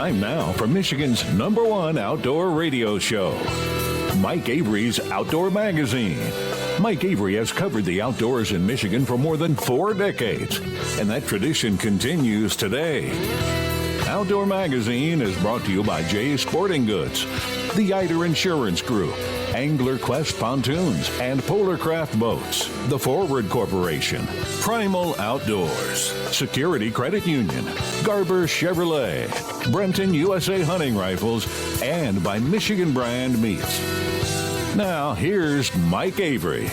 Time now for Michigan's #1 outdoor radio show, Mike Avery's Outdoor Magazine. Mike Avery has covered the outdoors in Michigan for more than 4 decades, and that tradition continues today. Outdoor Magazine is brought to you by Jay's Sporting Goods, the Eider Insurance Group, Angler Quest Pontoons and Polar Craft Boats, the Forward Corporation, Primal Outdoors, Security Credit Union, Garber Chevrolet, Brenton USA Hunting Rifles, and by Michigan Brand Meats. Now, here's Mike Avery.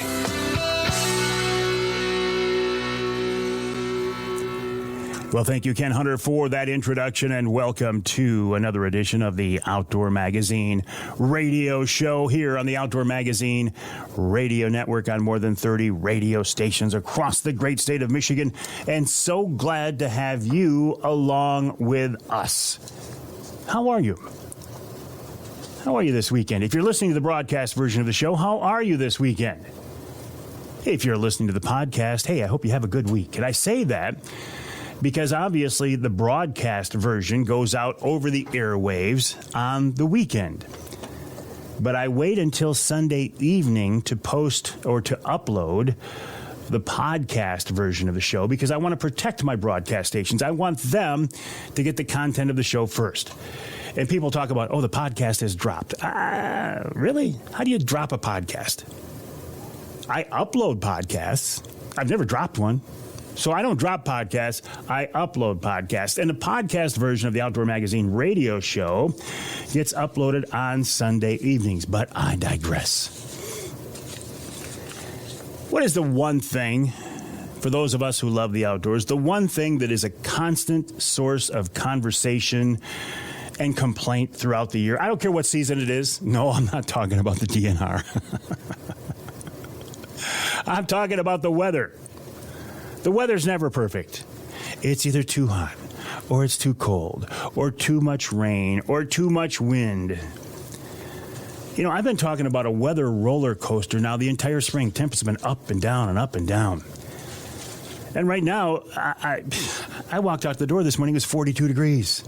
Well, thank you, Ken Hunter, for that introduction, and welcome to another edition of the Outdoor Magazine radio show here on the Outdoor Magazine radio network on more than 30 radio stations across the great state of Michigan. And so glad to have you along with us. How are you? How are you this weekend? If you're listening to the broadcast version of the show, how are you this weekend? If you're listening to the podcast, hey, I hope you have a good week. And I say that because obviously the broadcast version goes out over the airwaves on the weekend. But I wait until Sunday evening to post or to upload the podcast version of the show because I want to protect my broadcast stations. I want them to get the content of the show first. And people talk about, oh, the podcast has dropped. Really? How do you drop a podcast? I upload podcasts. I've never dropped one. So I don't drop podcasts, I upload podcasts. And the podcast version of the Outdoor Magazine radio show gets uploaded on Sunday evenings. But I digress. What is the one thing, for those of us who love the outdoors, the one thing that is a constant source of conversation and complaint throughout the year? I don't care what season it is. No, I'm not talking about the DNR. I'm talking about the weather. The weather's never perfect. It's either too hot, or it's too cold, or too much rain, or too much wind. You know, I've been talking about a weather roller coaster now the entire spring. Temperatures have been up and down and up and down. And right now, I walked out the door this morning, it was 42 degrees.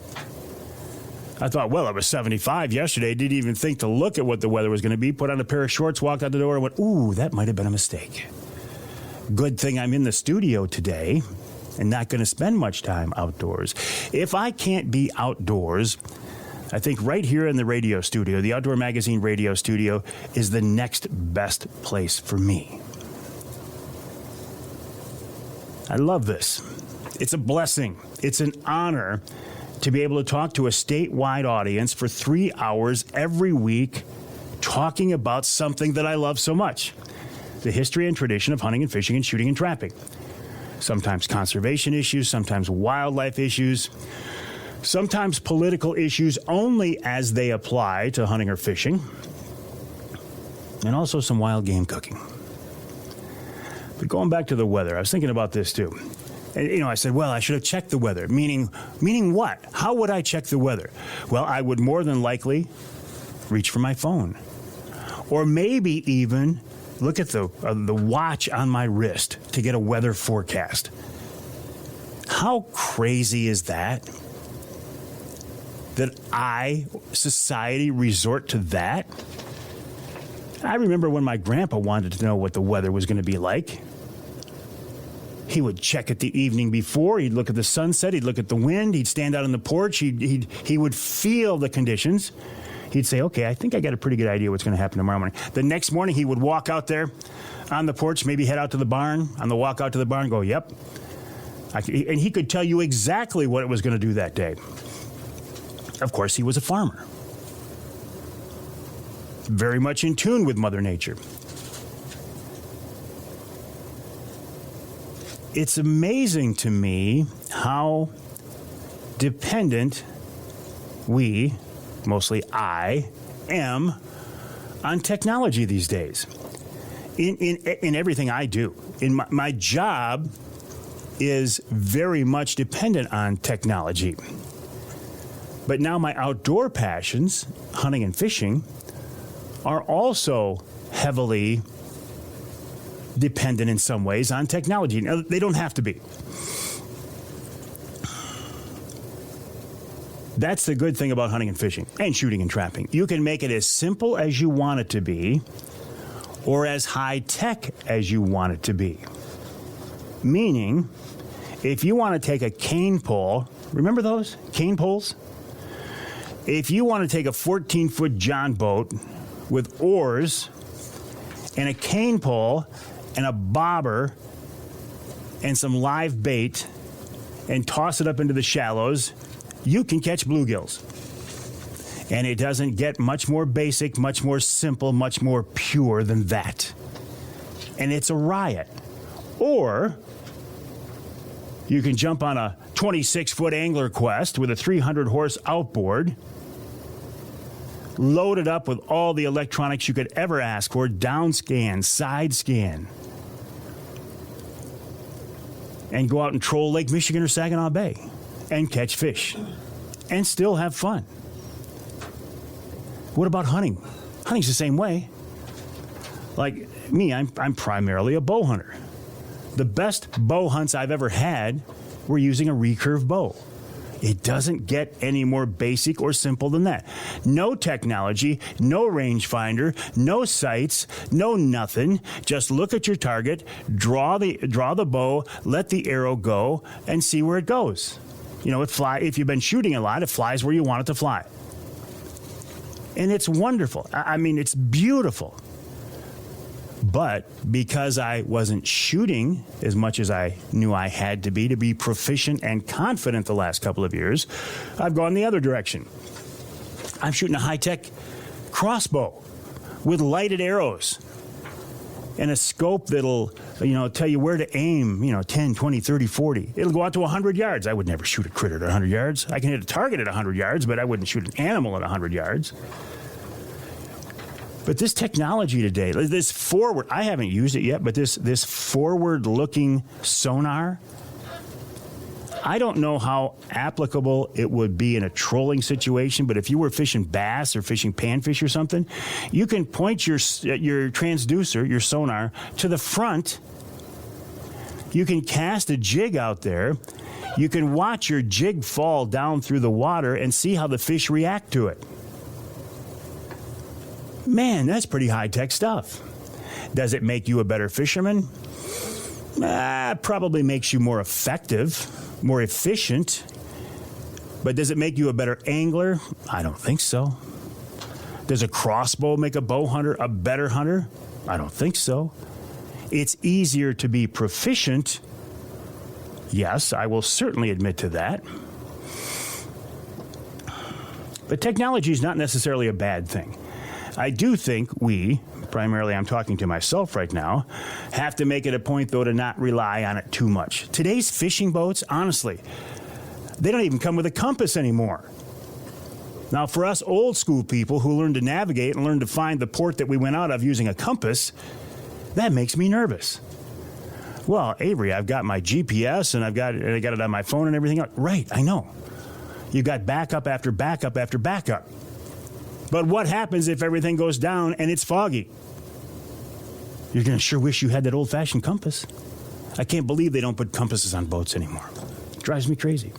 I thought, well, it was 75 yesterday. Didn't even think to look at what the weather was going to be. Put on a pair of shorts, walked out the door, and went, ooh, that might have been a mistake. Good thing I'm in the studio today and not going to spend much time outdoors. If I can't be outdoors, I think right here in the radio studio, the Outdoor Magazine radio studio, is the next best place for me. I love this. It's a blessing. It's an honor to be able to talk to a statewide audience for 3 hours every week, talking about something that I love so much. The history and tradition of hunting and fishing and shooting and trapping. Sometimes conservation issues, sometimes wildlife issues, sometimes political issues only as they apply to hunting or fishing, and also some wild game cooking. But going back to the weather, I was thinking about this too. And, you know, I said, well, I should have checked the weather. Meaning what? How would I check the weather? Well, I would more than likely reach for my phone. Or maybe even look at the watch on my wrist to get a weather forecast. How crazy is that? That society, resort to that? I remember when my grandpa wanted to know what the weather was going to be like. He would check it the evening before. He'd look at the sunset. He'd look at the wind. He'd stand out on the porch. He would feel the conditions. He'd say, okay, I think I got a pretty good idea what's going to happen tomorrow morning. The next morning, he would walk out there on the porch, maybe head out to the barn, on the walk out to the barn, go, yep. And he could tell you exactly what it was going to do that day. Of course, he was a farmer. Very much in tune with Mother Nature. It's amazing to me how dependent we, mostly I, am on technology these days. In everything I do. My job is very much dependent on technology. But now my outdoor passions, hunting and fishing, are also heavily dependent in some ways on technology. Now, they don't have to be. That's the good thing about hunting and fishing and shooting and trapping. You can make it as simple as you want it to be or as high-tech as you want it to be. Meaning, if you want to take a cane pole, remember those cane poles? If you want to take a 14-foot John boat with oars and a cane pole and a bobber and some live bait and toss it up into the shallows, you can catch bluegills. And it doesn't get much more basic, much more simple, much more pure than that. And it's a riot. Or you can jump on a 26-foot angler quest with a 300-horse outboard, load it up with all the electronics you could ever ask for, down scan, side scan, and go out and troll Lake Michigan or Saginaw Bay and catch fish and still have fun. What about hunting? Hunting's the same way. Like me, I'm primarily a bow hunter. The best bow hunts I've ever had were using a recurve bow. It doesn't get any more basic or simple than that. No technology, no rangefinder, no sights, no nothing. Just look at your target, draw the bow, let the arrow go, and see where it goes. You know, if you've been shooting a lot, it flies where you want it to fly. And it's wonderful. I mean, it's beautiful. But because I wasn't shooting as much as I knew I had to be proficient and confident the last couple of years, I've gone the other direction. I'm shooting a high-tech crossbow with lighted arrows and a scope that'll, tell you where to aim, 10, 20, 30, 40. It'll go out to 100 yards. I would never shoot a critter at 100 yards. I can hit a target at 100 yards, but I wouldn't shoot an animal at 100 yards. But this technology today, this forward, I haven't used it yet, but this forward-looking sonar, I don't know how applicable it would be in a trolling situation, but if you were fishing bass or fishing panfish or something, you can point your transducer, your sonar, to the front. You can cast a jig out there. You can watch your jig fall down through the water and see how the fish react to it. Man, that's pretty high-tech stuff. Does it make you a better fisherman? Probably makes you more effective, more efficient. But does it make you a better angler? I don't think so. Does a crossbow make a bow hunter a better hunter? I don't think so. It's easier to be proficient. Yes, I will certainly admit to that. But technology is not necessarily a bad thing. I do think we, primarily I'm talking to myself right now, have to make it a point, though, to not rely on it too much. Today's fishing boats, honestly, they don't even come with a compass anymore. Now, for us old school people who learned to navigate and learned to find the port that we went out of using a compass, that makes me nervous. Well, Avery, I've got my GPS and I got it on my phone and everything else. Right, I know. You've got backup after backup after backup. But what happens if everything goes down and it's foggy? You're going to sure wish you had that old-fashioned compass. I can't believe they don't put compasses on boats anymore. It drives me crazy.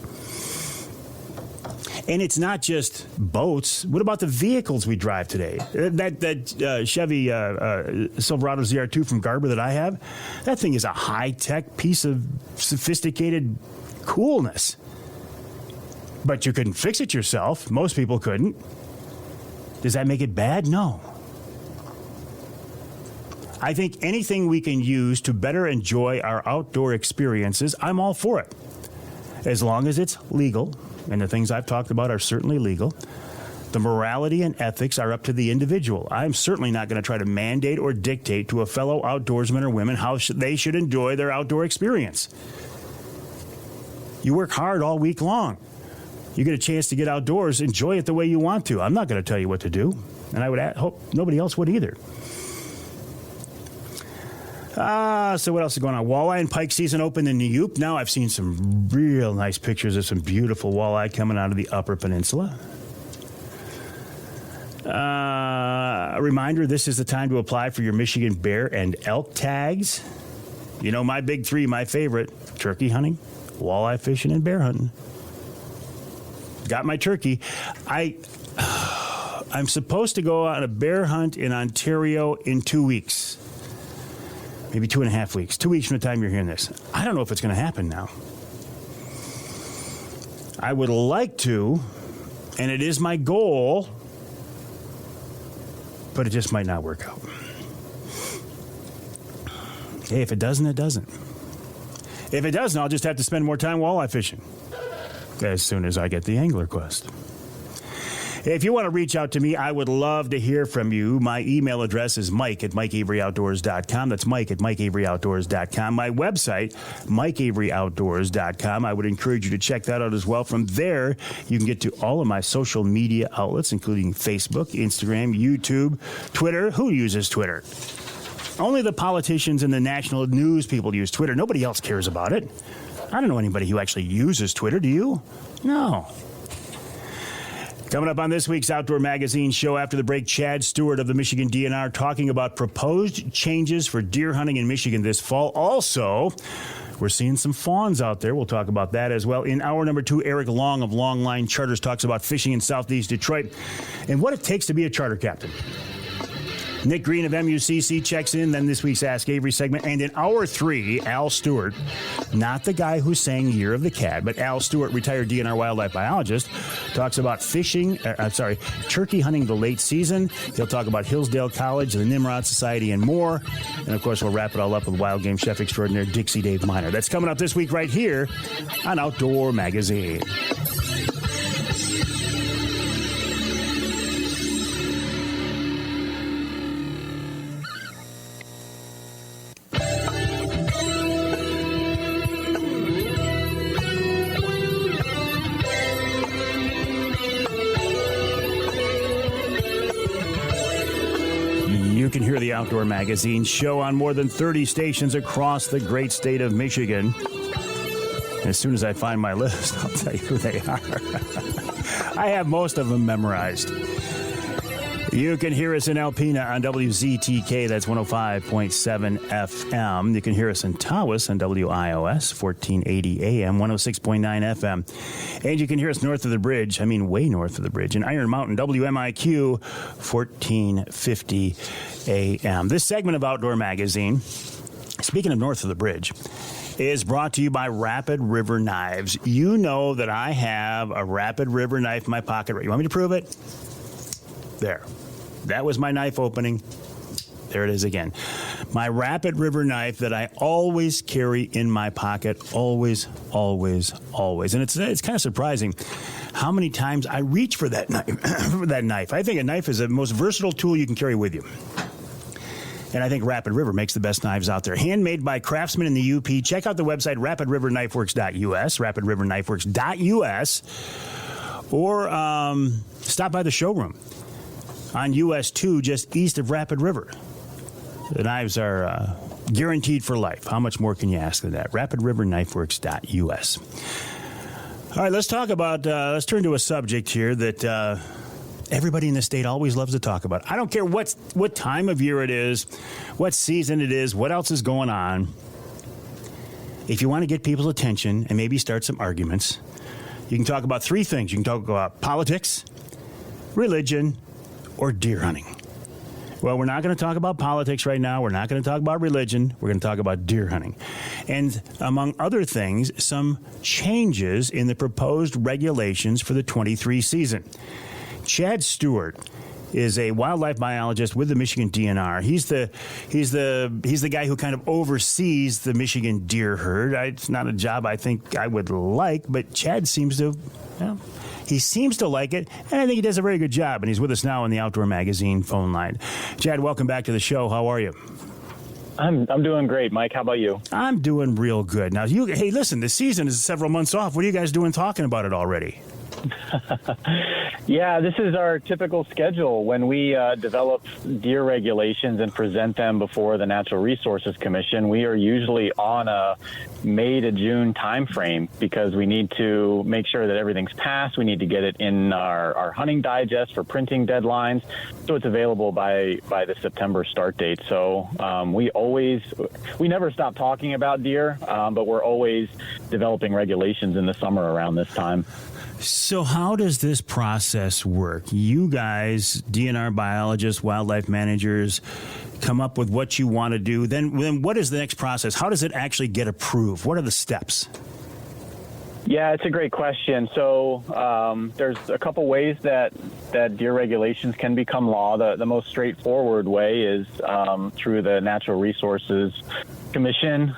And it's not just boats. What about the vehicles we drive today? That Chevy Silverado ZR2 from Garber that I have, that thing is a high-tech piece of sophisticated coolness. But you couldn't fix it yourself. Most people couldn't. Does that make it bad? No. I think anything we can use to better enjoy our outdoor experiences, I'm all for it. As long as it's legal, and the things I've talked about are certainly legal, the morality and ethics are up to the individual. I'm certainly not going to try to mandate or dictate to a fellow outdoorsman or woman how they should enjoy their outdoor experience. You work hard all week long. You get a chance to get outdoors, enjoy it the way you want to. I'm not going to tell you what to do, and I would hope nobody else would either. So what else is going on? Walleye and pike season opened in New York. Now I've seen some real nice pictures of some beautiful walleye coming out of the Upper Peninsula. A reminder, this is the time to apply for your Michigan bear and elk tags. You know my big three, my favorite: turkey hunting, walleye fishing, and bear hunting. got my turkey. I'm supposed to go on a bear hunt in Ontario in 2 weeks. Maybe 2.5 weeks. 2 weeks from the time you're hearing this. I don't know if it's going to happen now. I would like to, and it is my goal, but it just might not work out. Hey, if it doesn't, it doesn't. If it doesn't, I'll just have to spend more time walleye fishing as soon as I get the angler quest. If you want to reach out to me, I would love to hear from you. My email address is mike@mikeaveryoutdoors.com. That's mike@mikeaveryoutdoors.com. My website, mikeaveryoutdoors.com. I would encourage you to check that out as well. From there, you can get to all of my social media outlets, including Facebook, Instagram, YouTube, Twitter. Who uses Twitter? Only the politicians and the national news people use Twitter. Nobody else cares about it. I don't know anybody who actually uses Twitter. Do you? No. Coming up on this week's Outdoor Magazine show after the break, Chad Stewart of the Michigan DNR talking about proposed changes for deer hunting in Michigan this fall. Also, we're seeing some fawns out there. We'll talk about that as well. In hour number 2, Eric Long of Longline Charters talks about fishing in Southeast Detroit and what it takes to be a charter captain. Nick Green of MUCC checks in, then this week's Ask Avery segment. And in hour 3, Al Stewart, not the guy who sang Year of the Cat, but Al Stewart, retired DNR Wildlife Biologist, talks about turkey hunting the late season. He'll talk about Hillsdale College, the Nimrod Society, and more. And, of course, we'll wrap it all up with wild game chef extraordinaire Dixie Dave Minar. That's coming up this week right here on Outdoor Magazine. You can hear the Outdoor Magazine show on more than 30 stations across the great state of Michigan. As soon as I find my list, I'll tell you who they are. I have most of them memorized. You can hear us in Alpena on WZTK, that's 105.7 FM. You can hear us in Tawas on WIOS, 1480 AM, 106.9 FM. And you can hear us north of the bridge, way north of the bridge, in Iron Mountain, WMIQ, 1450 AM. This segment of Outdoor Magazine, speaking of north of the bridge, is brought to you by Rapid River Knives. You know that I have a Rapid River knife in my pocket. You want me to prove it? There. That was my knife opening. There it is again. My Rapid River knife that I always carry in my pocket. Always, always, always. And it's kind of surprising how many times I reach for that knife. I think a knife is the most versatile tool you can carry with you. And I think Rapid River makes the best knives out there. Handmade by craftsmen in the UP. Check out the website, rapidriverknifeworks.us, rapidriverknifeworks.us, or stop by the showroom on US 2, just east of Rapid River. The knives are guaranteed for life. How much more can you ask than that? rapidriverknifeworks.us. All right, let's turn to a subject here that everybody in the state always loves to talk about. I don't care what time of year it is, what season it is, what else is going on. If you want to get people's attention and maybe start some arguments, you can talk about 3 things. You can talk about politics, religion, or deer hunting. Well, we're not going to talk about politics right now. We're not going to talk about religion. We're going to talk about deer hunting. And among other things, some changes in the proposed regulations for the 23 season. Chad Stewart is a wildlife biologist with the Michigan DNR. He's the guy who kind of oversees the Michigan deer herd. It's not a job I think I would like, but Chad seems to, he seems to like it, and I think he does a very good job. And he's with us now on the Outdoor Magazine phone line. Chad, welcome back to the show. How are you? I'm doing great, Mike. How about you? I'm doing real good. Now, hey, listen, the season is several months off. What are you guys doing talking about it already? Yeah, this is our typical schedule. When we develop deer regulations and present them before the Natural Resources Commission, we are usually on a May to June time frame because we need to make sure that everything's passed. We need to get it in our hunting digest for printing deadlines, so it's available by the September start date. So we never stop talking about deer, but we're always developing regulations in the summer around this time. So how does this process work? You guys, DNR biologists, wildlife managers, come up with what you want to do. Then what is the next process? How does it actually get approved? What are the steps? Yeah, it's a great question. So there's a couple ways that deer regulations can become law. The most straightforward way is through the Natural Resources Commission.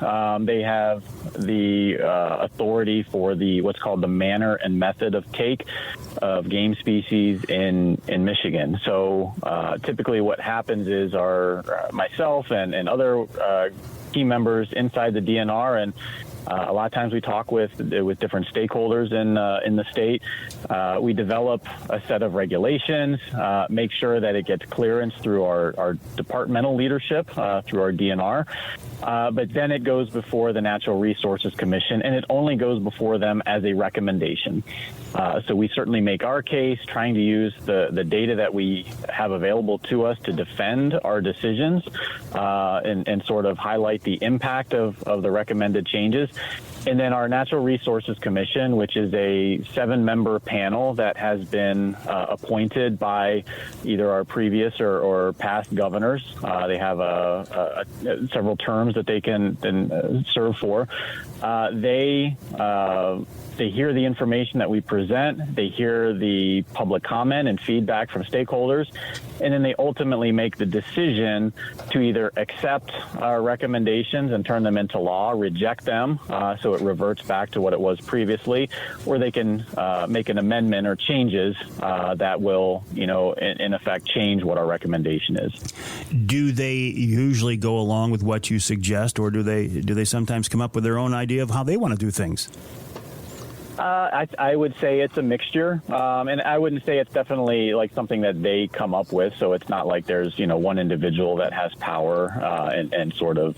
They have the authority for what's called the manner and method of take of game species in Michigan. So typically what happens is myself and other key members inside the DNR, and a lot of times we talk with different stakeholders in the state. We develop a set of regulations, make sure that it gets clearance through our departmental leadership, through our DNR. But then it goes before the Natural Resources Commission, and it only goes before them as a recommendation. So we certainly make our case, trying to use the data that we have available to us to defend our decisions and sort of highlight the impact of the recommended changes. And then our Natural Resources Commission, which is a 7-member panel that has been appointed by either our previous or past governors. They have several terms that they can serve for. They hear the information that we present, they hear the public comment and feedback from stakeholders, and then they ultimately make the decision to either accept our recommendations and turn them into law, reject them, so it reverts back to what it was previously, or they can make an amendment or changes that will, in effect, change what our recommendation is. Do they usually go along with what you suggest, or do they sometimes come up with their own idea of how they want to do things? I would say it's a mixture, and I wouldn't say it's definitely like something that they come up with. So it's not like there's one individual that has power and sort of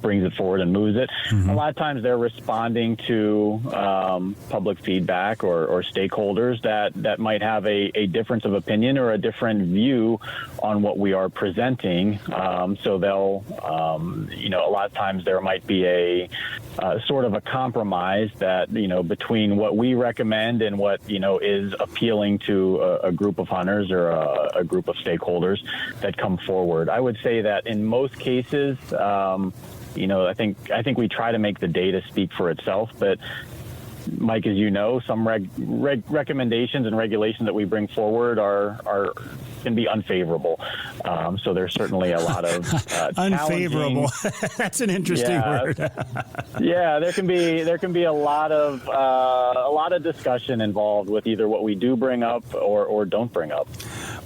brings it forward and moves it. Mm-hmm. A lot of times they're responding to public feedback or stakeholders that might have a difference of opinion or a different view on what we are presenting. So they'll a lot of times there might be a sort of a compromise that between what we recommend and what is appealing to a group of hunters or a group of stakeholders that come forward. I would say that in most cases, I think we try to make the data speak for itself, but Mike, as you know, some recommendations and regulations that we bring forward can be unfavorable. So there's certainly a lot of unfavorable. That's an interesting word. Yeah, there can be a lot of discussion involved with either what we do bring up or don't bring up.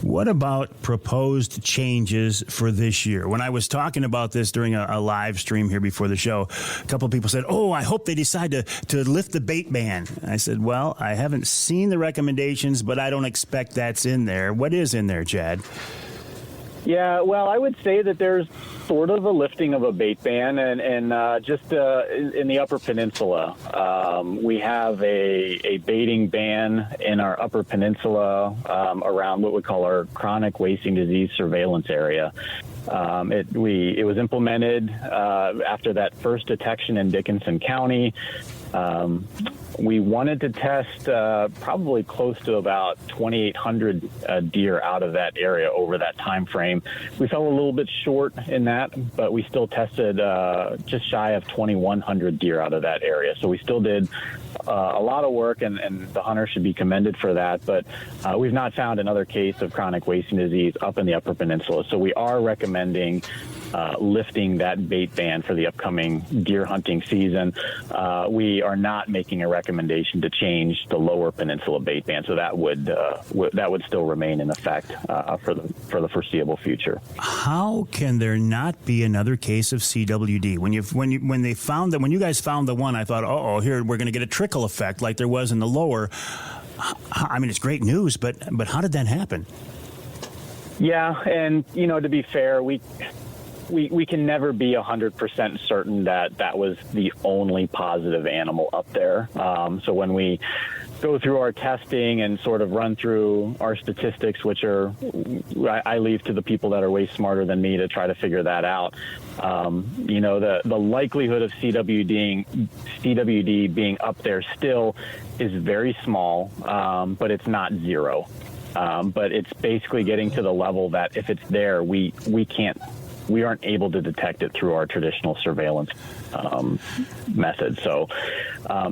What about proposed changes for this year? When I was talking about this during a live stream here before the show, a couple of people said, I hope they decide to lift the bait ban. I said, well, I haven't seen the recommendations, but I don't expect that's in there. What is in there, Chad? Yeah, well, I would say that there's sort of a lifting of a bait ban, and just in the Upper Peninsula, we have a baiting ban in our Upper Peninsula around what we call our chronic wasting disease surveillance area. It was implemented after that first detection in Dickinson County. We wanted to test probably close to about 2,800 deer out of that area over that time frame. We fell a little bit short in that, but we still tested just shy of 2,100 deer out of that area. So we still did a lot of work, and the hunters should be commended for that. But we've not found another case of chronic wasting disease up in the Upper Peninsula. So we are recommending lifting that bait ban for the upcoming deer hunting season. We are not making a recommendation to change the Lower Peninsula bait ban, so that would still remain in effect for the foreseeable future. How can there not be another case of CWD? When you guys found the one, I thought, here we're going to get a trickle effect like there was in the Lower. I mean, it's great news, but how did that happen? Yeah, and to be fair, we can never be 100% certain that was the only positive animal up there. So when we go through our testing and sort of run through our statistics, which are I leave to the people that are way smarter than me to try to figure that out. The likelihood of CWD being up there still is very small, but it's not zero. But it's basically getting to the level that if it's there, we aren't able to detect it through our traditional surveillance method. So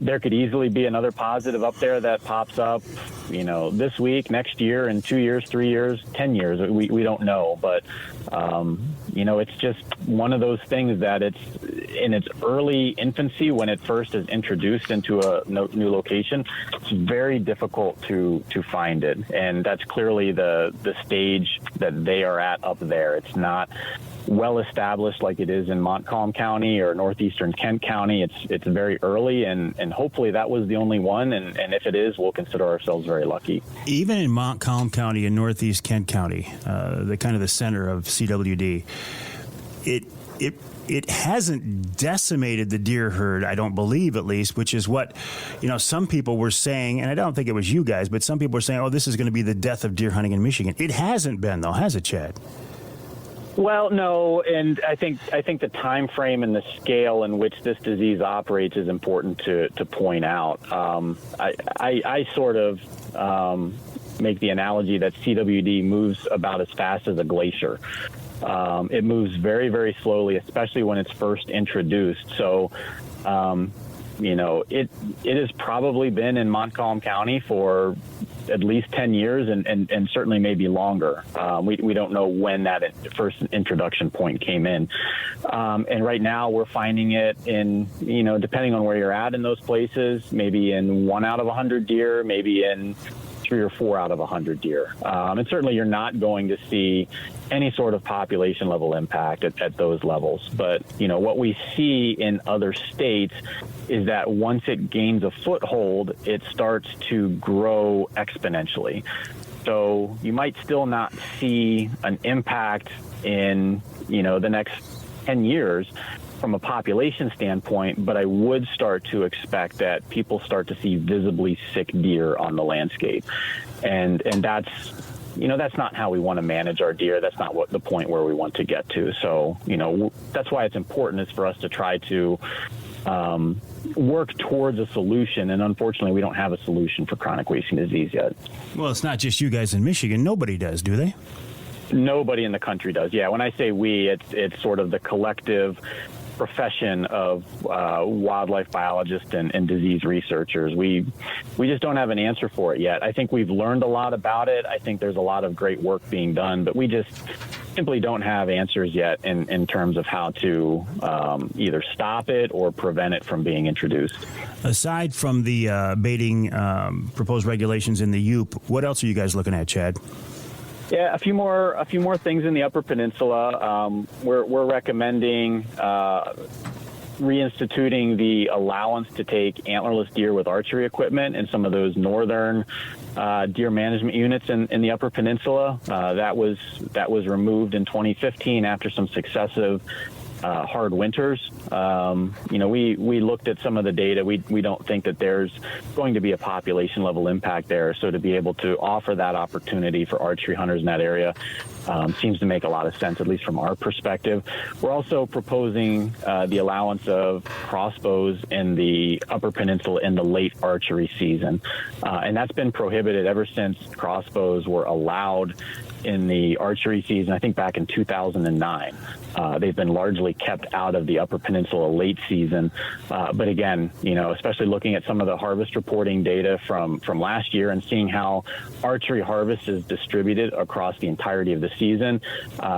there could easily be another positive up there that pops up, this week, next year, in 2 years, 3 years, 10 years. We don't know, but it's just one of those things that it's in its early infancy when it first is introduced into a new location. It's very difficult to find it, and that's clearly the stage that they are at up there. It's not well established like it is in Montcalm County or northeastern Kent County. It's very early, and hopefully that was the only one, and if it is, we'll consider ourselves very lucky. Even in Montcalm County and northeast Kent County, the kind of the center of CWD, it hasn't decimated the deer herd, I don't believe, at least, which is what, some people were saying, and I don't think it was you guys, but some people were saying, oh, this is going to be the death of deer hunting in Michigan. It hasn't been, though, has it, Chad? Well, no, and I think the time frame and the scale in which this disease operates is important to point out. I sort of make the analogy that CWD moves about as fast as a glacier. It moves very, very slowly, especially when it's first introduced. So, it has probably been in Montcalm County for at least 10 years and certainly maybe longer. We don't know when that first introduction point came in. And right now we're finding it in, depending on where you're at in those places, maybe in 1 out of 100 deer, maybe in 3 or 4 out of 100 deer. And certainly you're not going to see any sort of population level impact at those levels. But, what we see in other states is that once it gains a foothold, it starts to grow exponentially. So you might still not see an impact in, the next 10 years from a population standpoint, but I would start to expect that people start to see visibly sick deer on the landscape. And that's, that's not how we want to manage our deer. That's not what the point where we want to get to. So, that's why it's important is for us to try to work towards a solution. And unfortunately, we don't have a solution for chronic wasting disease yet. Well, it's not just you guys in Michigan. Nobody does, do they? Nobody in the country does. Yeah, when I say we, it's sort of the collective profession of wildlife biologists and disease researchers. We just don't have an answer for it yet. I think we've learned a lot about it. I think there's a lot of great work being done, but we just simply don't have answers yet in terms of how to either stop it or prevent it from being introduced. Aside from the baiting proposed regulations in the UP, what else are you guys looking at, Chad? Yeah, a few more things in the Upper Peninsula. We're recommending reinstituting the allowance to take antlerless deer with archery equipment in some of those northern deer management units in the Upper Peninsula. That was removed in 2015 after some successive hard winters. We looked at some of the data. We don't think that there's going to be a population level impact there. So to be able to offer that opportunity for archery hunters in that area seems to make a lot of sense, at least from our perspective. We're also proposing the allowance of crossbows in the Upper Peninsula in the late archery season. And that's been prohibited ever since crossbows were allowed in the archery season, I think back in 2009. They've been largely kept out of the Upper Peninsula late season. But again, especially looking at some of the harvest reporting data from last year and seeing how archery harvest is distributed across the entirety of the season,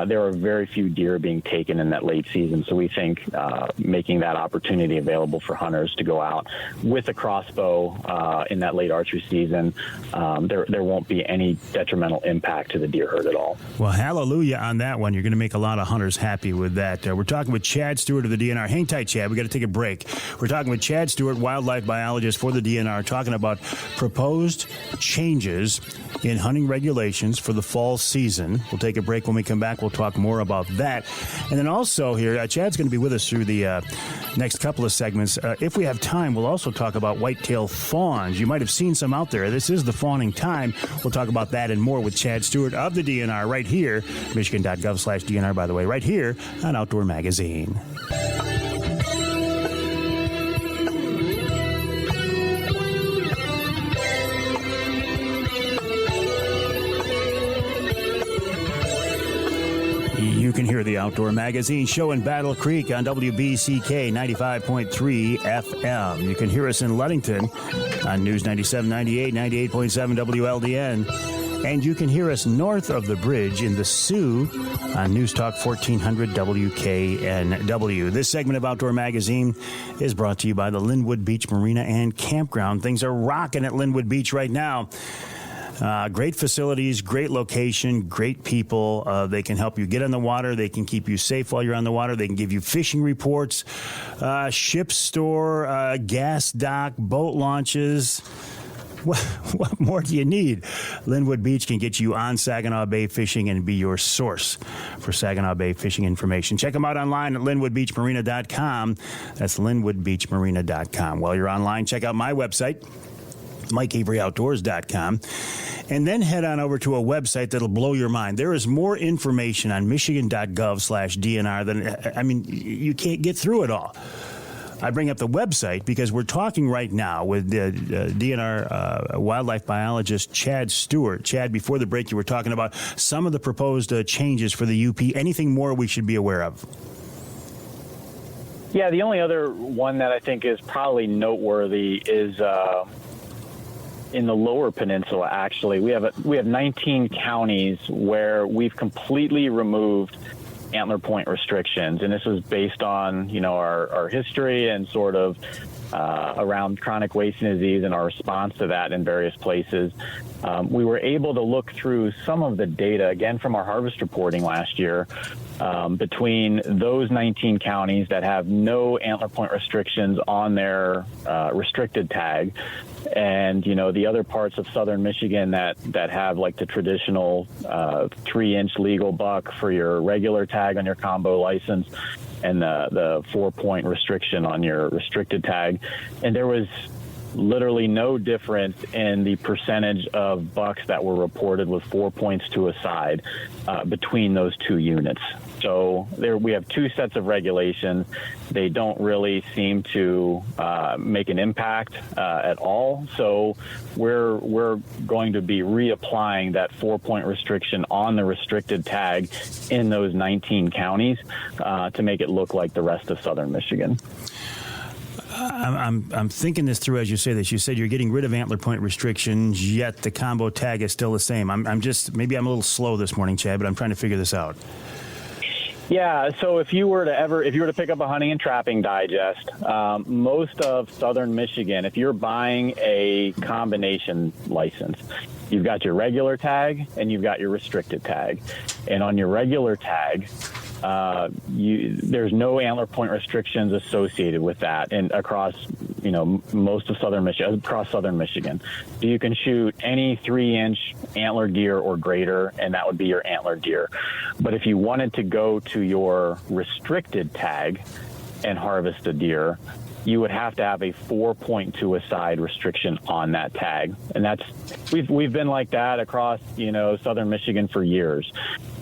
there are very few deer being taken in that late season. So we think making that opportunity available for hunters to go out with a crossbow in that late archery season, there won't be any detrimental impact to the deer hurt at all. Well, hallelujah on that one. You're going to make a lot of hunters happy with that. We're talking with Chad Stewart of the DNR. Hang tight, Chad. We got to take a break. We're talking with Chad Stewart, wildlife biologist for the DNR, talking about proposed changes in hunting regulations for the fall season. We'll take a break. When we come back, we'll talk more about that. And then also here, Chad's going to be with us through the next couple of segments. If we have time, we'll also talk about whitetail fawns. You might have seen some out there. This is the fawning time. We'll talk about that and more with Chad Stewart of the DNR right here, Michigan.gov/DNR, by the way, right here on Outdoor Magazine. You can hear the Outdoor Magazine show in Battle Creek on WBCK 95.3 FM. You can hear us in Ludington on News 97.98, 98.7 WLDN. And you can hear us north of the bridge in the Sioux on News Talk 1400 WKNW. This segment of Outdoor Magazine is brought to you by the Linwood Beach Marina and Campground. Things are rocking at Linwood Beach right now. Great facilities, great location, great people. They can help you get on the water. They can keep you safe while you're on the water. They can give you fishing reports, ship store, gas dock, boat launches. What more do you need? Linwood Beach can get you on Saginaw Bay fishing and be your source for Saginaw Bay fishing information. Check them out online at linwoodbeachmarina.com. That's linwoodbeachmarina.com. While you're online, check out my website, MikeAveryOutdoors.com, and then head on over to a website that'll blow your mind. There is more information on Michigan.gov/DNR than, you can't get through it all. I bring up the website because we're talking right now with the DNR wildlife biologist Chad Stewart. Chad, before the break, you were talking about some of the proposed changes for the UP. Anything more we should be aware of? Yeah, the only other one that I think is probably noteworthy is in the Lower Peninsula. Actually, we have 19 counties where we've completely removed antler point restrictions, and this is based on our history and sort of around chronic wasting disease and our response to that in various places. We were able to look through some of the data again from our harvest reporting last year between those 19 counties that have no antler point restrictions on their restricted tag, and the other parts of southern Michigan that have like the traditional 3-inch legal buck for your regular tag on your combo license and the 4-point restriction on your restricted tag. And there was literally no difference in the percentage of bucks that were reported with 4 points to a side between those two units. So there we have two sets of regulations. They don't really seem to make an impact at all. So we're going to be reapplying that 4-point restriction on the restricted tag in those 19 counties to make it look like the rest of southern Michigan. I'm thinking this through as you say this. You said you're getting rid of antler point restrictions, yet the combo tag is still the same. Maybe I'm a little slow this morning, Chad, but I'm trying to figure this out. Yeah, so if you were to pick up a hunting and trapping digest, most of southern Michigan, if you're buying a combination license, you've got your regular tag and you've got your restricted tag. And on your regular tag, there's no antler point restrictions associated with that, and across most of southern Michigan, across southern Michigan. So you can shoot any 3-inch antler deer or greater, and that would be your antler deer. But if you wanted to go to your restricted tag and harvest a deer, you would have to have a 4-point to a side restriction on that tag, and we've been like that across southern Michigan for years.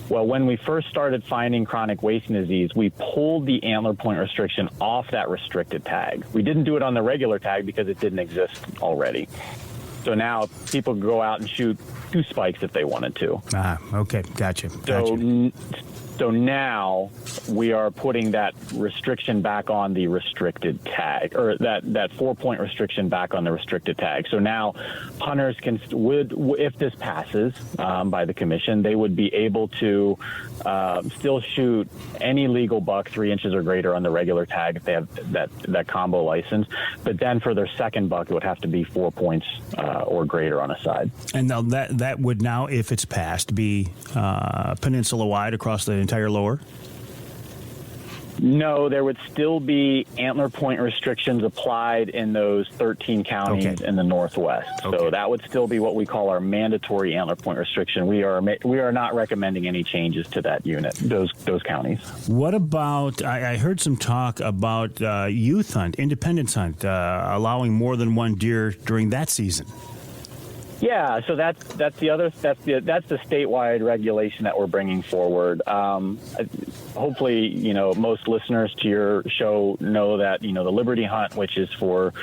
Well, when we first started finding chronic wasting disease, we pulled the antler point restriction off that restricted tag. We didn't do it on the regular tag because it didn't exist already. So now people can go out and shoot 2 spikes if they wanted to. Okay, gotcha. So So now we are putting that restriction back on the restricted tag, or that 4-point restriction back on the restricted tag. So now hunters would, if this passes by the commission, they would be able to still shoot any legal buck 3 inches or greater on the regular tag if they have that combo license. But then for their second buck, it would have to be 4 points or greater on a side. And now that would now, if it's passed, be peninsula-wide across the entire lower? No, there would still be antler point restrictions applied in those 13 counties in the Northwest. Okay. So that would still be what we call our mandatory antler point restriction. We are not recommending any changes to that unit, those counties. What about, I heard some talk about youth hunt, independence hunt, allowing more than one deer during that season. Yeah, so that's the statewide regulation that we're bringing forward. Hopefully, most listeners to your show know that, the Liberty Hunt, which is for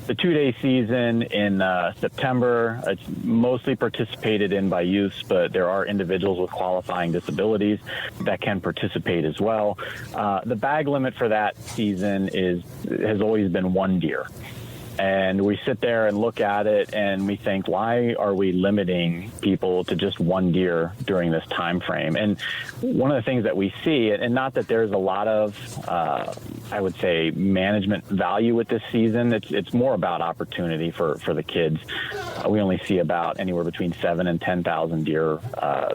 the 2-day season in September, it's mostly participated in by youths, but there are individuals with qualifying disabilities that can participate as well. The bag limit for that season has always been 1 deer. And we sit there and look at it and we think, why are we limiting people to just 1 deer during this time frame? And one of the things that we see, and not that there's a lot of, I would say, management value with this season, it's more about opportunity for the kids. We only see about anywhere between 7,000 and 10,000 deer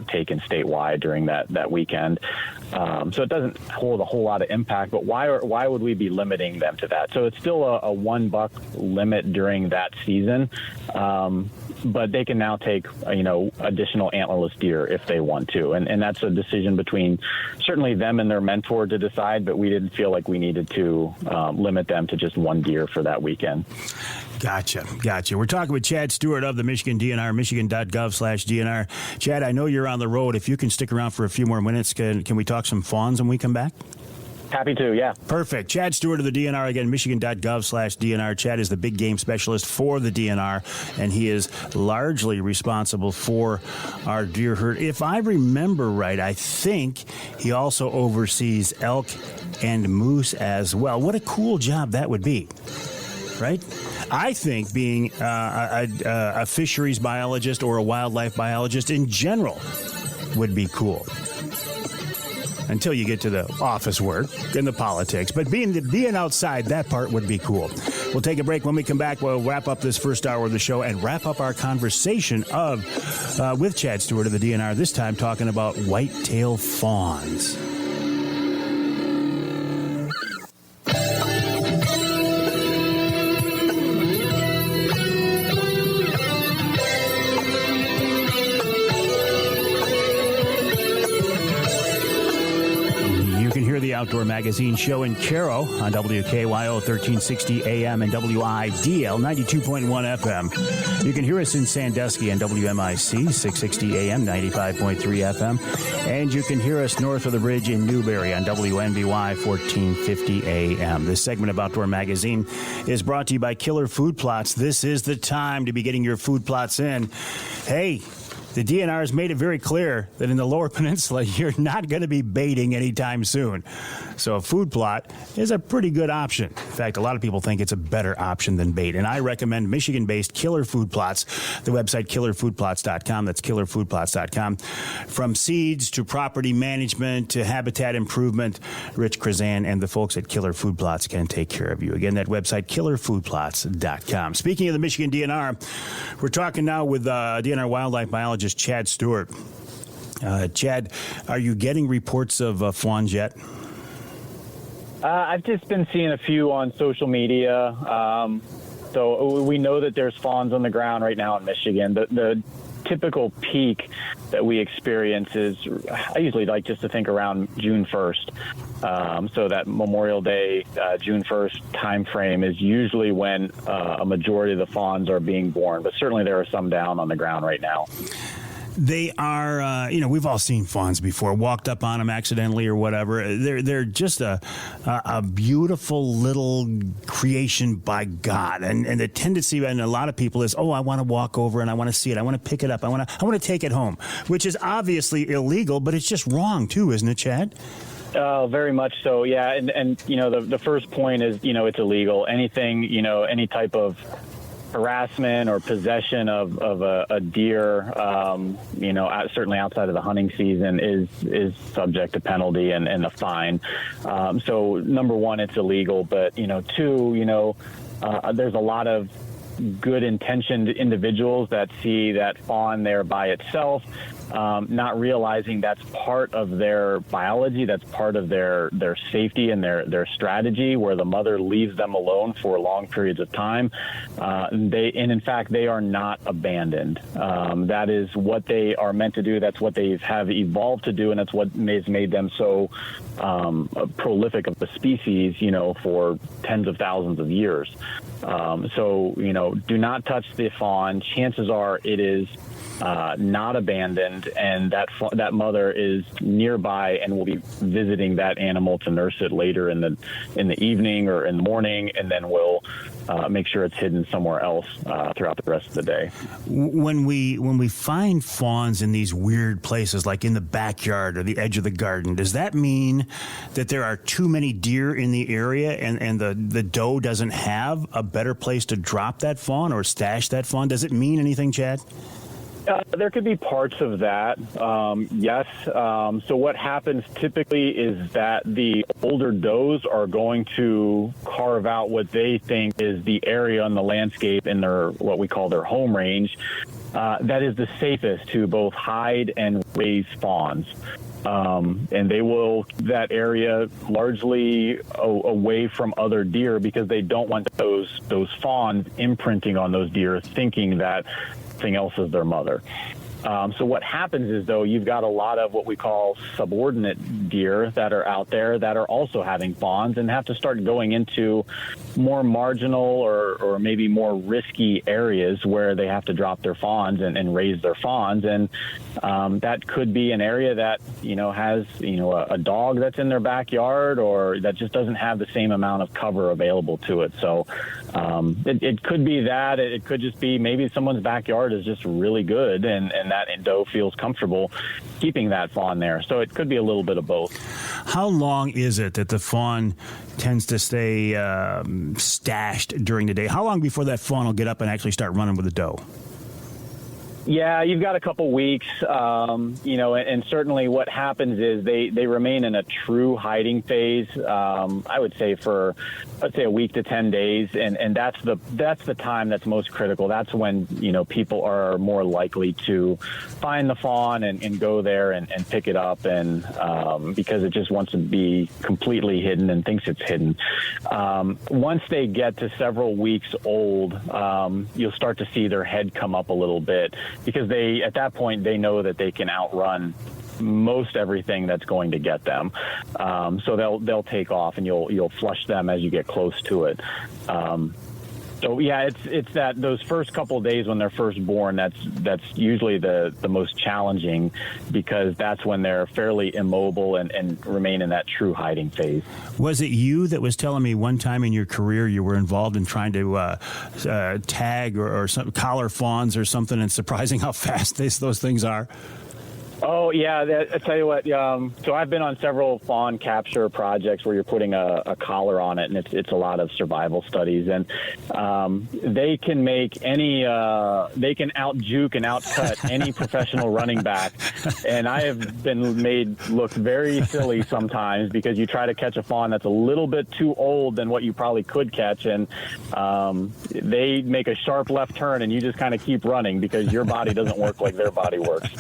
taken statewide during that weekend. So it doesn't hold a whole lot of impact, but why would we be limiting them to that? So it's still a 1 buck limit during that season, but they can now take additional antlerless deer if they want to, and that's a decision between certainly them and their mentor to decide, but we didn't feel like we needed to limit them to just 1 deer for that weekend. Gotcha. We're talking with Chad Stewart of the Michigan DNR, michigan.gov/DNR. Chad, I know you're on the road. If you can stick around for a few more minutes, can we talk some fawns when we come back? Happy to, yeah. Perfect. Chad Stewart of the DNR, again, michigan.gov/DNR. Chad is the big game specialist for the DNR, and he is largely responsible for our deer herd. If I remember right, I think he also oversees elk and moose as well. What a cool job that would be, right? I think being a fisheries biologist or a wildlife biologist in general would be cool. Until you get to the office work and the politics. But being outside, that part would be cool. We'll take a break. When we come back, we'll wrap up this first hour of the show and wrap up our conversation with Chad Stewart of the DNR, this time talking about whitetail fawns. Outdoor Magazine show in Caro on WKYO 1360 AM and WIDL 92.1 FM. You can hear us in Sandusky on WMIC 660 AM 95.3 FM. And you can hear us north of the bridge in Newberry on WNBY 1450 AM. This segment of Outdoor Magazine is brought to you by Killer Food Plots. This is the time to be getting your food plots in. Hey, the DNR has made it very clear that in the Lower Peninsula, you're not going to be baiting anytime soon. So a food plot is a pretty good option. In fact, a lot of people think it's a better option than bait. And I recommend Michigan-based Killer Food Plots, the website killerfoodplots.com. That's killerfoodplots.com. From seeds to property management to habitat improvement, Rich Krazan and the folks at Killer Food Plots can take care of you. Again, that website, killerfoodplots.com. Speaking of the Michigan DNR, we're talking now with DNR Wildlife Biologist Chad Stewart. Chad, are you getting reports of fawns yet? I've just been seeing a few on social media. So we know that there's fawns on the ground right now in Michigan. The typical peak that we experience is, I usually like just to think around June 1st. So that Memorial Day, June 1st time frame is usually when a majority of the fawns are being born. But certainly there are some down on the ground right now. They are, we've all seen fawns before, walked up on them accidentally or whatever. They're just a beautiful little creation by God. And the tendency in a lot of people is, I want to walk over and I want to see it. I want to pick it up. I want to take it home, which is obviously illegal, but it's just wrong too, isn't it, Chad? Very much so, yeah. And the first point is, it's illegal. Anything, any type of harassment or possession of a deer, certainly outside of the hunting season is subject to penalty and a fine. So number one, it's illegal, but, two, there's a lot of good intentioned individuals that see that fawn there by itself, not realizing that's part of their biology, that's part of their safety and their strategy, where the mother leaves them alone for long periods of time. In fact, they are not abandoned. That is what they are meant to do. That's what they have evolved to do, and that's what has made them so prolific of the species, for tens of thousands of years. So, do not touch the fawn. Chances are it is not abandoned, and that mother is nearby and will be visiting that animal to nurse it later in the evening or in the morning, and then will make sure it's hidden somewhere else throughout the rest of the day. When we find fawns in these weird places, like in the backyard or the edge of the garden, does that mean that there are too many deer in the area and the doe doesn't have a better place to drop that fawn or stash that fawn? Does it mean anything, Chad? There could be parts of that, yes. So what happens typically is that the older does are going to carve out what they think is the area on the landscape in their, what we call their home range, that is the safest to both hide and raise fawns. And they will that area largely away from other deer because they don't want those fawns imprinting on those deer, thinking that something else is their mother. So what happens is, though, you've got a lot of what we call subordinate deer that are out there that are also having fawns and have to start going into more marginal or maybe more risky areas where they have to drop their fawns and raise their fawns. And that could be an area that, has, a dog that's in their backyard or that just doesn't have the same amount of cover available to it. So it could be that. It could just be maybe someone's backyard is just really good and that doe feels comfortable keeping that fawn there. So it could be a little bit of both. How long is it that the fawn tends to stay stashed during the day? How long before that fawn will get up and actually start running with the doe? Yeah, you've got a couple weeks, and certainly what happens is they remain in a true hiding phase, I would say for, let's say, a week to 10 days. And that's the time that's most critical. That's when, people are more likely to find the fawn and go there and pick it up. And because it just wants to be completely hidden and thinks it's hidden. Once they get to several weeks old, you'll start to see their head come up a little bit, because at that point they know that they can outrun most everything that's going to get them. So they'll take off, and you'll flush them as you get close to it. So yeah, it's that those first couple of days when they're first born, that's usually the most challenging, because that's when they're fairly immobile and remain in that true hiding phase. Was it you that was telling me one time in your career you were involved in trying to tag or collar fawns or something, and surprising how fast those things are? Oh, yeah. I tell you what, so I've been on several fawn capture projects where you're putting a collar on it, and it's a lot of survival studies. And they can make they can out-juke and out-cut any professional running back. And I have been made look very silly sometimes, because you try to catch a fawn that's a little bit too old than what you probably could catch. And they make a sharp left turn, and you just kind of keep running because your body doesn't work like their body works.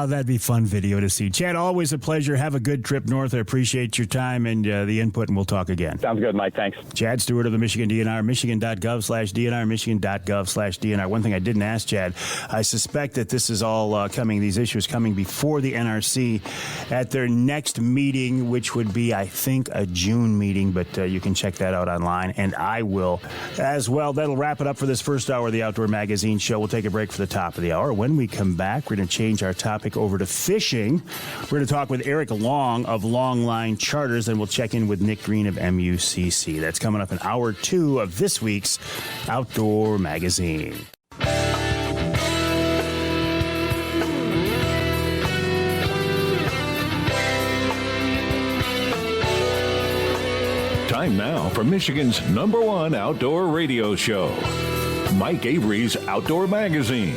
That'd be fun video to see. Chad, always a pleasure. Have a good trip north. I appreciate your time and the input, and we'll talk again. Sounds good, Mike. Thanks. Chad Stewart of the Michigan DNR, michigan.gov/DNR, michigan.gov/DNR. One thing I didn't ask Chad, I suspect that this is all these issues coming before the NRC at their next meeting, which would be, I think, a June meeting, but you can check that out online, and I will as well. That'll wrap it up for this first hour of the Outdoor Magazine show. We'll take a break for the top of the hour. When we come back, we're going to change our topic over to fishing. We're going to talk with Eric Long of Long Line Charters, and we'll check in with Nick Green of MUCC. That's coming up in hour 2 of this week's Outdoor Magazine. Time now for Michigan's #1 outdoor radio show, Mike Avery's Outdoor Magazine.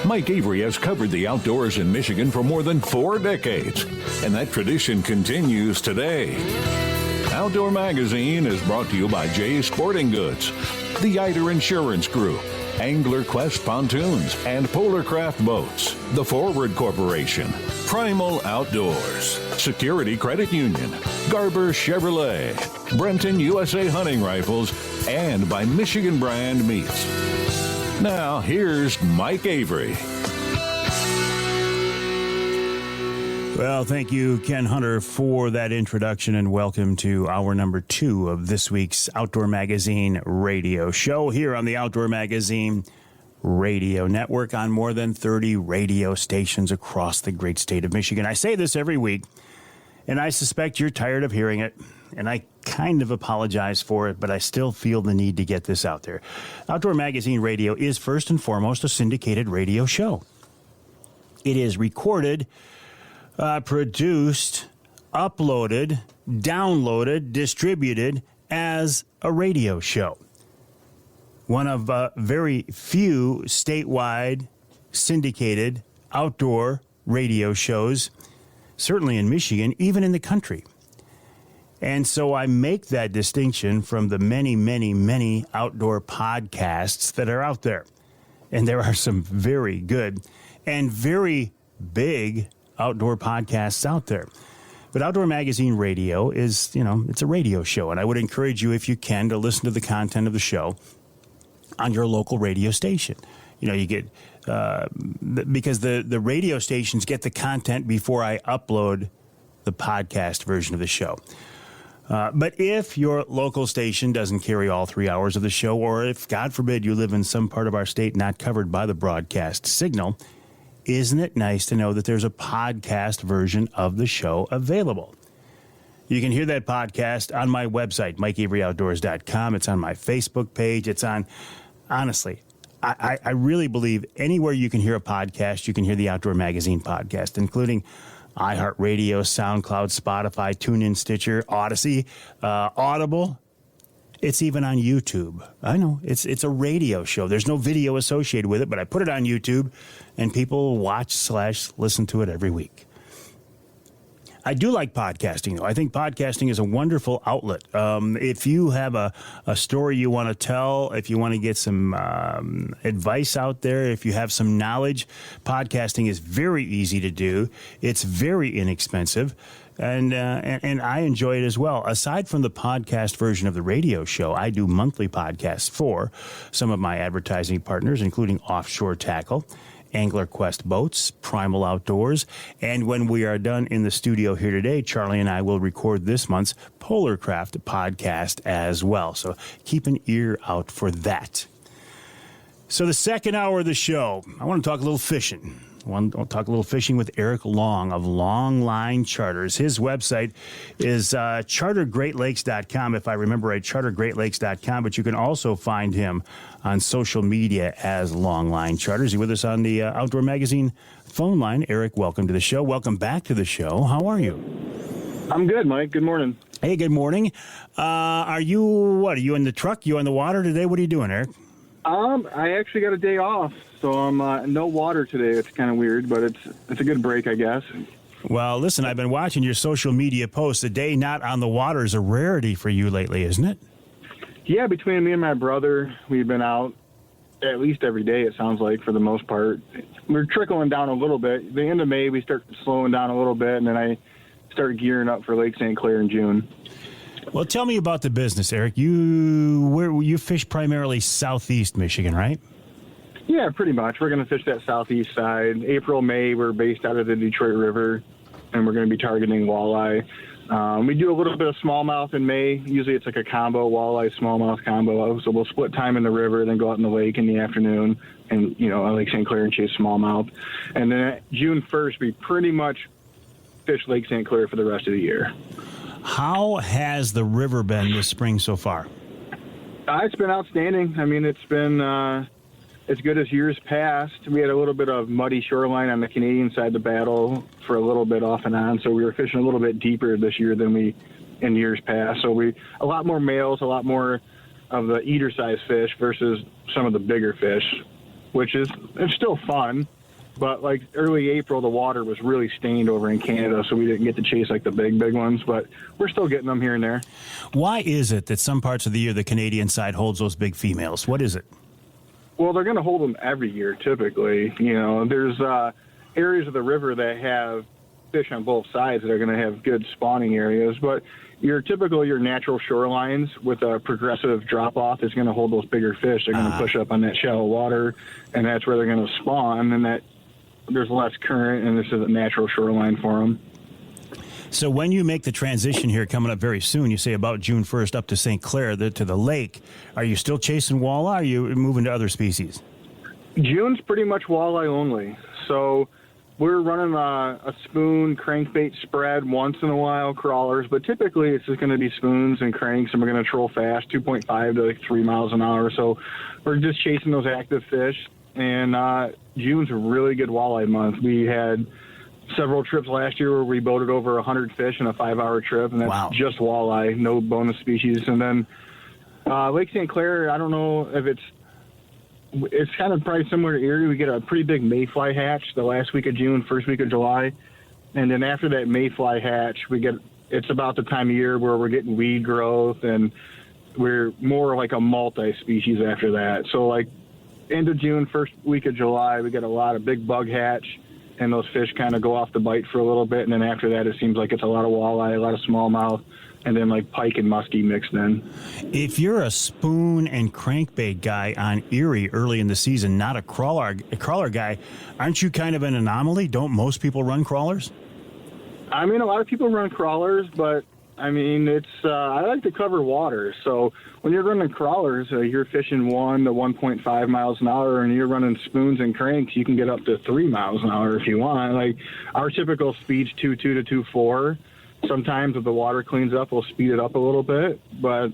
Mike Avery has covered the outdoors in Michigan for more than 4 decades, and that tradition continues today. Outdoor Magazine is brought to you by Jay's Sporting Goods, the Eider Insurance Group, Angler Quest Pontoons and Polar Craft Boats, the Forward Corporation, Primal Outdoors, Security Credit Union, Garber Chevrolet, Brenton USA Hunting Rifles, and by Michigan Brand Meats. Now, here's Mike Avery. Well, thank you, Ken Hunter, for that introduction, and welcome to hour number 2 of this week's Outdoor Magazine radio show here on the Outdoor Magazine radio network on more than 30 radio stations across the great state of Michigan. I say this every week, and I suspect you're tired of hearing it, and I kind of apologize for it, but I still feel the need to get this out there. Outdoor Magazine radio is first and foremost a syndicated radio show. It is recorded, produced, uploaded, downloaded, distributed as a radio show. One of very few statewide syndicated outdoor radio shows, certainly in Michigan, even in the country. And so I make that distinction from the many, many, many outdoor podcasts that are out there. And there are some very good and very big outdoor podcasts out there. But Outdoor Magazine Radio is, it's a radio show. And I would encourage you, if you can, to listen to the content of the show on your local radio station. You get, because the radio stations get the content before I upload the podcast version of the show. But if your local station doesn't carry all 3 hours of the show, or if, God forbid, you live in some part of our state not covered by the broadcast signal, isn't it nice to know that there's a podcast version of the show available? You can hear that podcast on my website, MikeAveryOutdoors.com. It's on my Facebook page. It's on, honestly, I really believe anywhere you can hear a podcast, you can hear the Outdoor Magazine podcast, including iHeartRadio, SoundCloud, Spotify, TuneIn, Stitcher, Odyssey, Audible. It's even on YouTube. I know, it's a radio show. There's no video associated with it, but I put it on YouTube, and people watch/listen to it every week. I do like podcasting, though. I think podcasting is a wonderful outlet. If you have a story you want to tell, if you want to get some advice out there, if you have some knowledge, podcasting is very easy to do. It's very inexpensive, and I enjoy it as well. Aside from the podcast version of the radio show, I do monthly podcasts for some of my advertising partners, including Offshore Tackle, Angler Quest Boats, Primal Outdoors, and when we are done in the studio here today, Charlie and I will record this month's Polar Craft podcast as well. So keep an ear out for that. So the second hour of the show, I want to talk a little fishing. I want to talk a little fishing with Eric Long of Long Line Charters. His website is chartergreatlakes.com, if I remember right, chartergreatlakes.com, but you can also find him on social media as Long Line Charters. He's with us on the Outdoor Magazine phone line. Eric, welcome to the show. Welcome back to the show. How are you? I'm good, Mike. Good morning. Hey, good morning. Are you in the truck? You on the water today? What are you doing, Eric? I actually got a day off, so I'm no water today. It's kind of weird, but it's a good break, I guess. Well, listen, I've been watching your social media posts. A day not on the water is a rarity for you lately, isn't it? Yeah, between me and my brother, we've been out at least every day, it sounds like, for the most part. We're trickling down a little bit. The end of May, we start slowing down a little bit, and then I start gearing up for Lake St. Clair in June. Well, tell me about the business, Eric. You fish primarily southeast Michigan, right? Yeah, pretty much. We're going to fish that southeast side. April, May, we're based out of the Detroit River, and we're going to be targeting walleye. We do a little bit of smallmouth in May. Usually it's like a combo, walleye, smallmouth combo. So we'll split time in the river, then go out in the lake in the afternoon and, at Lake St. Clair and chase smallmouth. And then June 1st, we pretty much fish Lake St. Clair for the rest of the year. How has the river been this spring so far? It's been outstanding. I mean, it's been as good as years past. We had a little bit of muddy shoreline on the Canadian side of the battle for a little bit off and on, so we were fishing a little bit deeper this year than we in years past. So a lot more males, a lot more of the eater size fish versus some of the bigger fish, it's still fun. But like early April, the water was really stained over in Canada, so we didn't get to chase like the big ones, but we're still getting them here and there. Why is it that some parts of the year the Canadian side holds those big females? What is it? Well, they're going to hold them every year, typically. There's areas of the river that have fish on both sides that are going to have good spawning areas, but your natural shorelines with a progressive drop-off is going to hold those bigger fish. They're going to push up on that shallow water, and that's where they're going to spawn, and that there's less current, and this is a natural shoreline for them. So when you make the transition here coming up very soon, you say about June 1st up to St. Clair, to the lake, are you still chasing walleye, or are you moving to other species? June's pretty much walleye only. So we're running a spoon crankbait spread once in a while, crawlers, but typically it's just going to be spoons and cranks, and we're going to troll fast, 2.5 to 3 miles an hour. So we're just chasing those active fish. And June's a really good walleye month. We had several trips last year where we boated over 100 fish in a 5-hour trip, and that's just walleye, no bonus species. And then Lake St. Clair, I don't know if it's kind of probably similar to Erie. We get a pretty big mayfly hatch the last week of June, first week of July. And then after that mayfly hatch, it's about the time of year where we're getting weed growth, and we're more like a multi-species after that. So like end of June, first week of July, we get a lot of big bug hatch, and those fish kind of go off the bite for a little bit. And then after that, it seems like it's a lot of walleye, a lot of smallmouth, and then like pike and muskie mixed in. If you're a spoon and crankbait guy on Erie early in the season, not a crawler guy, aren't you kind of an anomaly? Don't most people run crawlers? I mean, a lot of people run crawlers, but I mean, I like to cover water. So when you're running crawlers, you're fishing 1 to 1.5 miles an hour, and you're running spoons and cranks, you can get up to 3 miles an hour if you want. Like our typical speed's 2.2 to 2.4. Sometimes if the water cleans up, we'll speed it up a little bit, but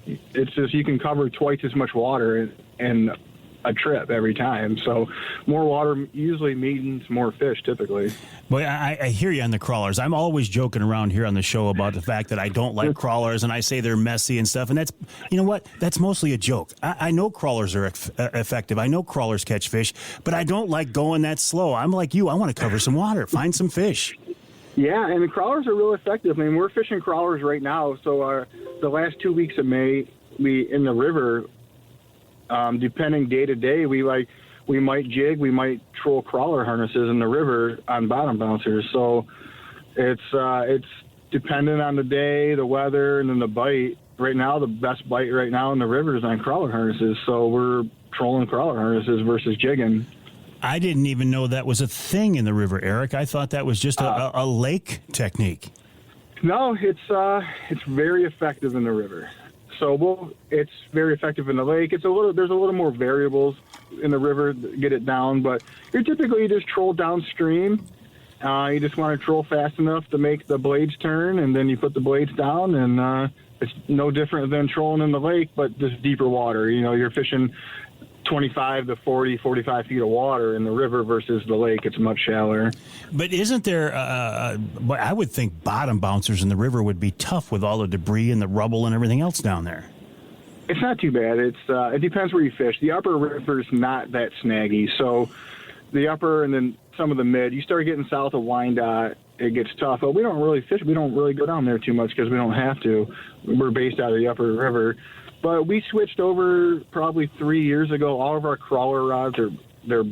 it's just you can cover twice as much water in a trip every time. So more water usually means more fish typically. Well, I hear you on the crawlers. I'm always joking around here on the show about the fact that I don't like crawlers, and I say they're messy and stuff, and that's, you know what, that's mostly a joke. I know crawlers are effective. I know crawlers catch fish, but I don't like going that slow. I'm like you. I want to cover some water, find some fish. Yeah, and the crawlers are real effective. I mean, we're fishing crawlers right now. So the last 2 weeks of May, we in the river, depending day to day, we might jig, we might troll crawler harnesses in the river on bottom bouncers. So it's dependent on the day, the weather, and then the bite. Right now, the best bite right now in the river is on crawler harnesses. So we're trolling crawler harnesses versus jigging. I didn't even know that was a thing in the river, Eric. I thought that was just a lake technique. No, it's very effective in the river. So it's very effective in the lake. There's a little more variables in the river to get it down, but you're typically just troll downstream. You just want to troll fast enough to make the blades turn, and then you put the blades down, and it's no different than trolling in the lake, but just deeper water. You're fishing 25 to 40, 45 feet of water in the river versus the lake. It's much shallower. But isn't there, I would think bottom bouncers in the river would be tough with all the debris and the rubble and everything else down there. It's not too bad. It depends where you fish. The upper river's not that snaggy. So the upper and then some of the mid, you start getting south of Wyandotte it gets tough. But we don't really fish. We don't really go down there too much because we don't have to. We're based out of the upper river. But we switched over probably 3 years ago. All of our crawler rods they're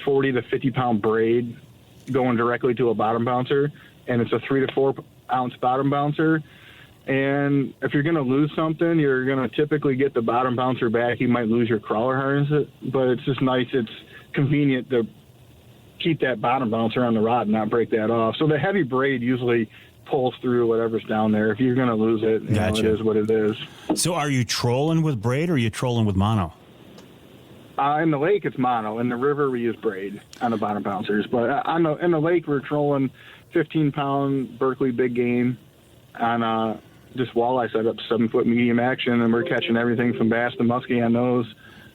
40 to 50 pound braid going directly to a bottom bouncer, and it's a 3 to 4 ounce bottom bouncer. And if you're going to lose something, you're going to typically get the bottom bouncer back. You might lose your crawler harness, but it's just nice. It's convenient to keep that bottom bouncer on the rod and not break that off. So the heavy braid usually pulls through whatever's down there. If you're going to lose it, you know, it is what it is. So are you trolling with braid or are you trolling with mono? In the lake, it's mono. In the river, we use braid on the bottom bouncers. But in the lake, we're trolling 15-pound Berkeley big game on just walleye setup, 7-foot medium action, and we're catching everything from bass to muskie on those.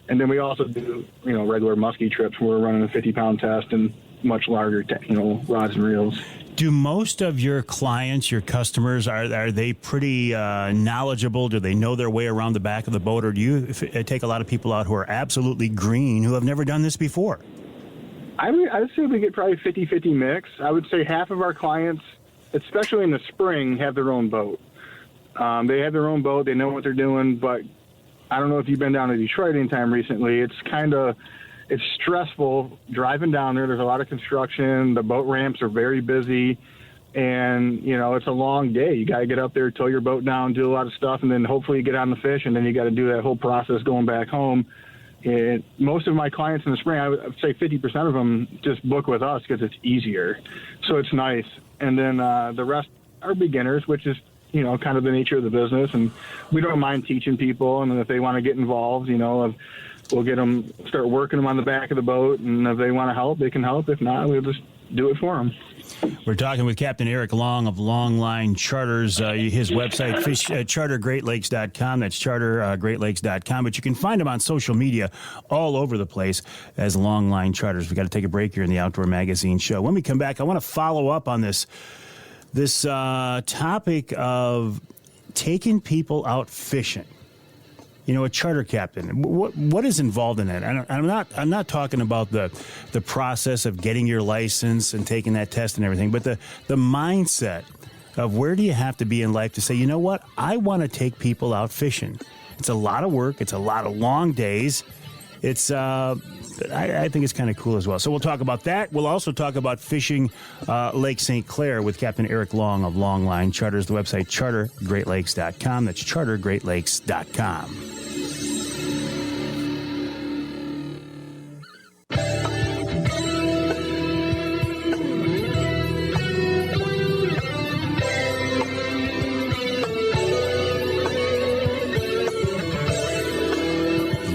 And then we also do, regular muskie trips where we're running a 50-pound test and much larger, rods and reels. Do most of your clients, your customers, are they pretty knowledgeable? Do they know their way around the back of the boat? Or do you take a lot of people out who are absolutely green, who have never done this before? I would say we get probably 50-50 mix. I would say half of our clients, especially in the spring, have their own boat. They have their own boat. They know what they're doing, but I don't know if you've been down to Detroit anytime recently. It's stressful driving down there. There's a lot of construction. The boat ramps are very busy, and, it's a long day. You got to get up there, tow your boat down, do a lot of stuff, and then hopefully you get on the fish, and then you got to do that whole process going back home. And most of my clients in the spring, I would say 50% of them just book with us because it's easier. So it's nice. And then the rest are beginners, which is, kind of the nature of the business. And we don't mind teaching people. And if they want to get involved, we'll get them, start working them on the back of the boat. And if they want to help, they can help. If not, we'll just do it for them. We're talking with Captain Eric Long of Longline Charters. His website, chartergreatlakes.com. That's chartergreatlakes.com. But you can find him on social media all over the place as Longline Charters. We've got to take a break here in the Outdoor Magazine show. When we come back, I want to follow up on this topic of taking people out fishing. A charter captain. What is involved in that? I'm not talking about the process of getting your license and taking that test and everything, but the mindset of where do you have to be in life to say, you know what, I want to take people out fishing. It's a lot of work. It's a lot of long days. It's I think it's kind of cool as well. So we'll talk about that. We'll also talk about fishing Lake St. Clair with Captain Eric Long of Longline Charters. The website, chartergreatlakes.com. That's chartergreatlakes.com.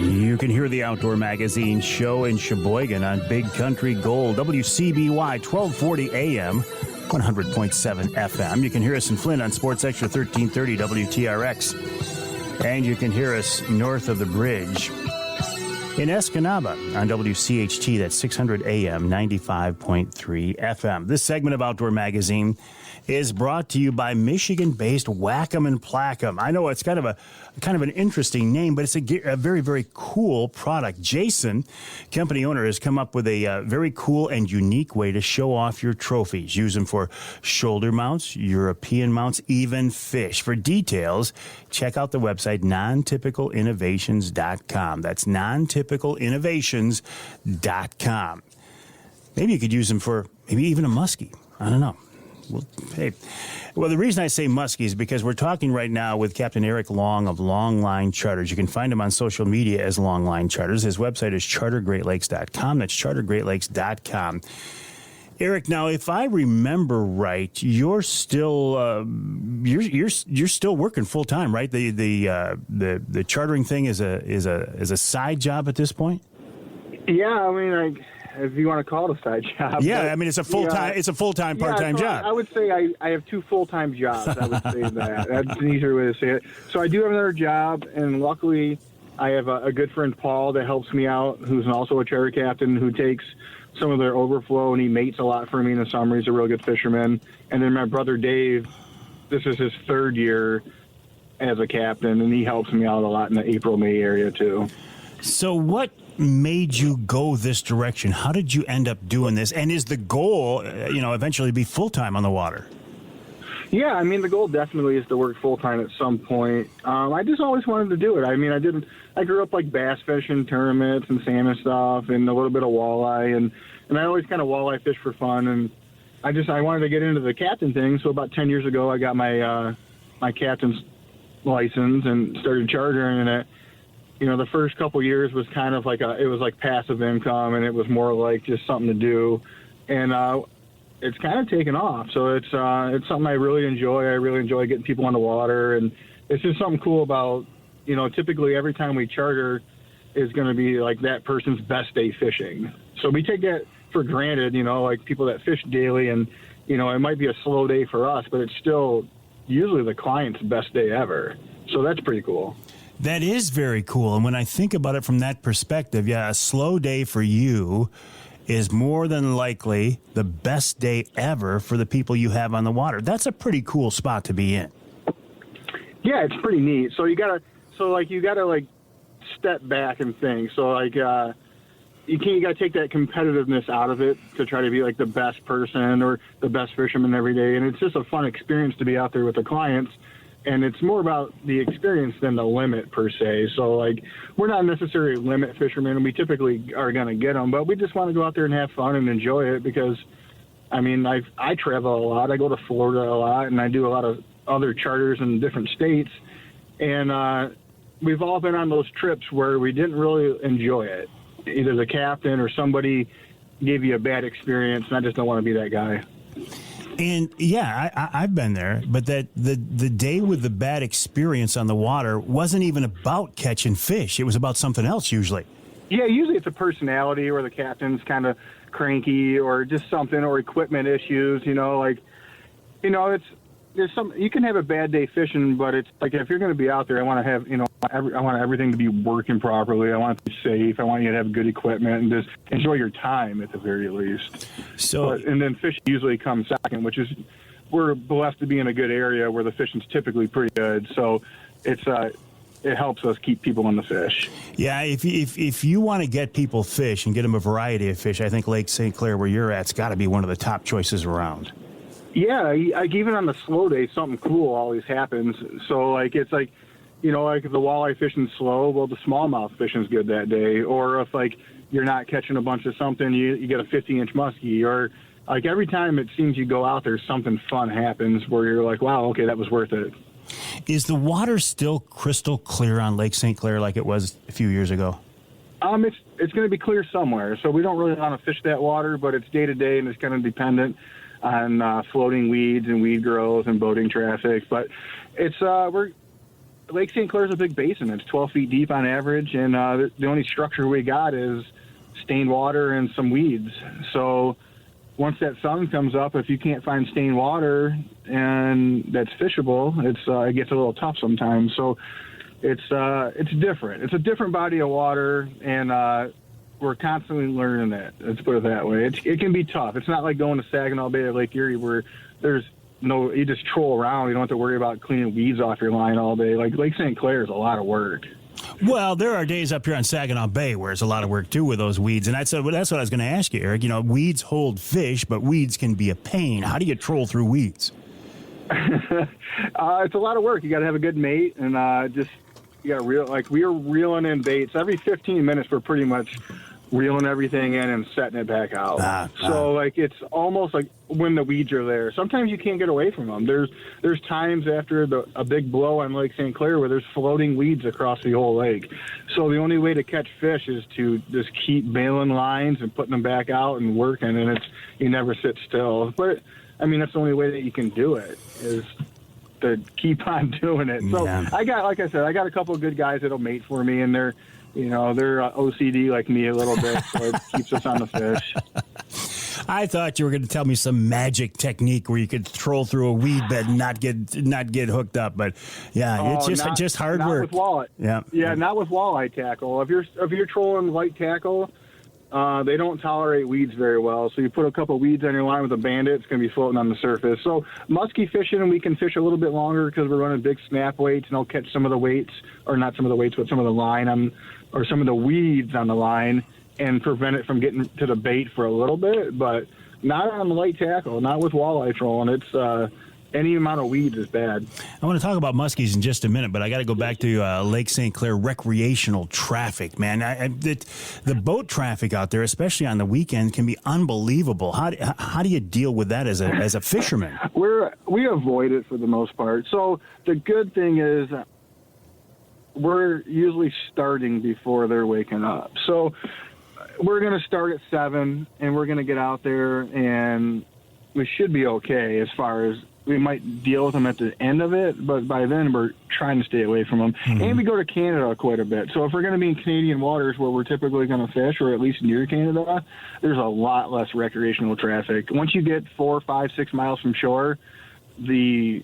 You can hear the Outdoor Magazine show in Sheboygan on Big Country Gold, WCBY 1240 AM, 100.7 FM. You can hear us in Flint on Sports Extra 1330 WTRX. And you can hear us north of the bridge in Escanaba on WCHT, that's 600 AM, 95.3 FM. This segment of Outdoor Magazine is brought to you by Michigan-based Whack-'em and Plack-'em. I know it's kind of an interesting name, but it's a very, very cool product. Jason, company owner, has come up with a very cool and unique way to show off your trophies. Use them for shoulder mounts, European mounts, even fish. For details, check out the website nontypicalinnovations.com. That's nontypicalinnovations.com. Maybe you could use them for maybe even a muskie. I don't know. Well, the reason I say muskie is because we're talking right now with Captain Eric Long of Longline Charters. You can find him on social media as Longline Charters. His website is chartergreatlakes.com. That's chartergreatlakes.com. Eric, now if I remember right, you're still you're still working full time, right? The chartering thing is a side job at this point. Yeah, I mean, if you want to call it a side job. Yeah, I mean, it's a full-time, part-time job. I would say I have two full-time jobs. I would say that. That's an easier way to say it. So I do have another job, and luckily I have a good friend, Paul, that helps me out, who's also a charter captain, who takes some of their overflow, and he mates a lot for me in the summer. He's a real good fisherman. And then my brother, Dave, this is his third year as a captain, and he helps me out a lot in the April, May area, too. So what made you go this direction? How did you end up doing this? And is the goal, eventually be full-time on the water? Yeah, I mean, the goal definitely is to work full-time at some point. I just always wanted to do it. I mean, I grew up like bass fishing tournaments and salmon stuff and a little bit of walleye, and I always kind of walleye fish for fun, and I wanted to get into the captain thing. So about 10 years ago, I got my my captain's license and started chartering it. The first couple years was kind of like it was like passive income, and it was more like just something to do, and it's kind of taken off. So it's something I really enjoy. I really enjoy getting people on the water, and it's just something cool about, typically every time we charter is going to be like that person's best day fishing. So we take that for granted, like people that fish daily, and, it might be a slow day for us, but it's still usually the client's best day ever. So that's pretty cool. That is very cool. And when I think about it from that perspective, yeah, a slow day for you is more than likely the best day ever for the people you have on the water. That's a pretty cool spot to be in. Yeah, it's pretty neat. So you gotta step back and think. So you gotta take that competitiveness out of it to try to be like the best person or the best fisherman every day. And it's just a fun experience to be out there with the clients. And it's more about the experience than the limit per se. So we're not necessarily limit fishermen, and we typically are going to get them, but we just want to go out there and have fun and enjoy it because, I mean, I travel a lot. I go to Florida a lot, and I do a lot of other charters in different states. And we've all been on those trips where we didn't really enjoy it. Either the captain or somebody gave you a bad experience, and I just don't want to be that guy. And yeah, I've been there, but that the day with the bad experience on the water wasn't even about catching fish. It was about something else usually. Yeah, usually it's a personality or the captain's kind of cranky or just something, or equipment issues, there's some, you can have a bad day fishing, but it's like, if you're going to be out there, I want to have, I want everything to be working properly. I want it to be safe. I want you to have good equipment and just enjoy your time at the very least. And then fishing usually comes second, which is, we're blessed to be in a good area where the fishing's typically pretty good. So it helps us keep people on the fish. Yeah, if you want to get people fish and get them a variety of fish, I think Lake St. Clair, where you're at's got to be one of the top choices around. Yeah, even on the slow day, something cool always happens. So it's like, if the walleye fishing's slow, well, the smallmouth fishing's good that day. Or if you're not catching a bunch of something, you get a 50-inch muskie. Or every time it seems you go out there, something fun happens where you're like, wow, okay, that was worth it. Is the water still crystal clear on Lake St. Clair like it was a few years ago? It's going to be clear somewhere. So we don't really want to fish that water, but it's day to day and it's kind of dependent on floating weeds and weed growth and boating traffic. But it's Lake St. Clair is a big basin. It's 12 feet deep on average, and the only structure we got is stained water and some weeds. So once that sun comes up, if you can't find stained water and that's fishable, it gets a little tough sometimes. So it's different. It's a different body of water, and we're constantly learning it. Let's put it that way. It can be tough. It's not like going to Saginaw Bay or Lake Erie where you just troll around. You don't have to worry about cleaning weeds off your line all day. Like Lake St. Clair is a lot of work. Well, there are days up here on Saginaw Bay where it's a lot of work too with those weeds. And that's what I was going to ask you, Eric. Weeds hold fish, but weeds can be a pain. How do you troll through weeds? It's a lot of work. You got to have a good mate, and you got to reel. We are reeling in baits every 15 minutes. We're pretty much reeling everything in and setting it back out. So it's almost like when the weeds are there. Sometimes you can't get away from them. There's times after a big blow on Lake St. Clair where there's floating weeds across the whole lake. So the only way to catch fish is to just keep bailing lines and putting them back out and working, and you never sit still. But I mean, that's the only way that you can do it is to keep on doing it. So yeah. I got a couple of good guys that'll mate for me, and they're OCD like me a little bit, so it keeps us on the fish. I thought you were going to tell me some magic technique where you could troll through a weed bed and not get hooked up, but yeah, it's just hard work. Not with walleye. Yeah, not with walleye tackle. If you're trolling light tackle, They don't tolerate weeds very well. So you put a couple weeds on your line with a bandit, it's going to be floating on the surface. So muskie fishing, we can fish a little bit longer because we're running big snap weights, and I'll catch some of the weights, or not some of the weights, but some of the line on, or some of the weeds on the line, and prevent it from getting to the bait for a little bit. But not on the light tackle, not with walleye trolling. It's any amount of weeds is bad. I want to talk about muskies in just a minute, but I got to go back to Lake St. Clair recreational traffic, man. The boat traffic out there, especially on the weekend, can be unbelievable. How do you deal with that as a fisherman? We avoid it for the most part. So the good thing is we're usually starting before they're waking up. So we're going to start at 7, and we're going to get out there, and we should be okay as far as we might deal with them at the end of it, but by then we're trying to stay away from them. Mm-hmm. And we go to Canada quite a bit. So if we're going to be in Canadian waters where we're typically going to fish, or at least near Canada, there's a lot less recreational traffic. Once you get 4, 5, 6 miles from shore, the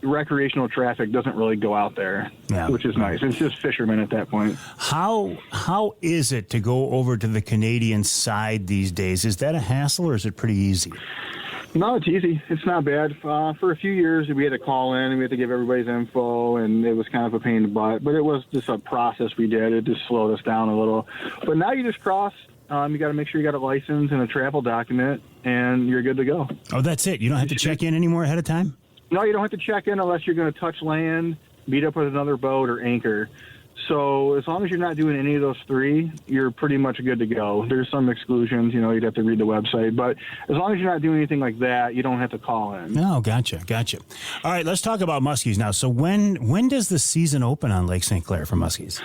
recreational traffic doesn't really go out there, which is nice. It's just fishermen at that point. How is it to go over to the Canadian side these days? Is that a hassle, or is it pretty easy? No, it's easy. It's not bad. For a few years, we had to call in and we had to give everybody's info, and it was kind of a pain in the butt. But it was just a process we did. It just slowed us down a little. But now you just cross. You got to make sure you got a license and a travel document, and you're good to go. Oh, that's it? You don't have to check in anymore ahead of time? No, you don't have to check in unless you're going to touch land, meet up with another boat, or anchor. So as long as you're not doing any of those 3, you're pretty much good to go. There's some exclusions, you'd have to read the website. But as long as you're not doing anything like that, you don't have to call in. Oh, gotcha. All right, let's talk about muskies now. So when does the season open on Lake St. Clair for muskies?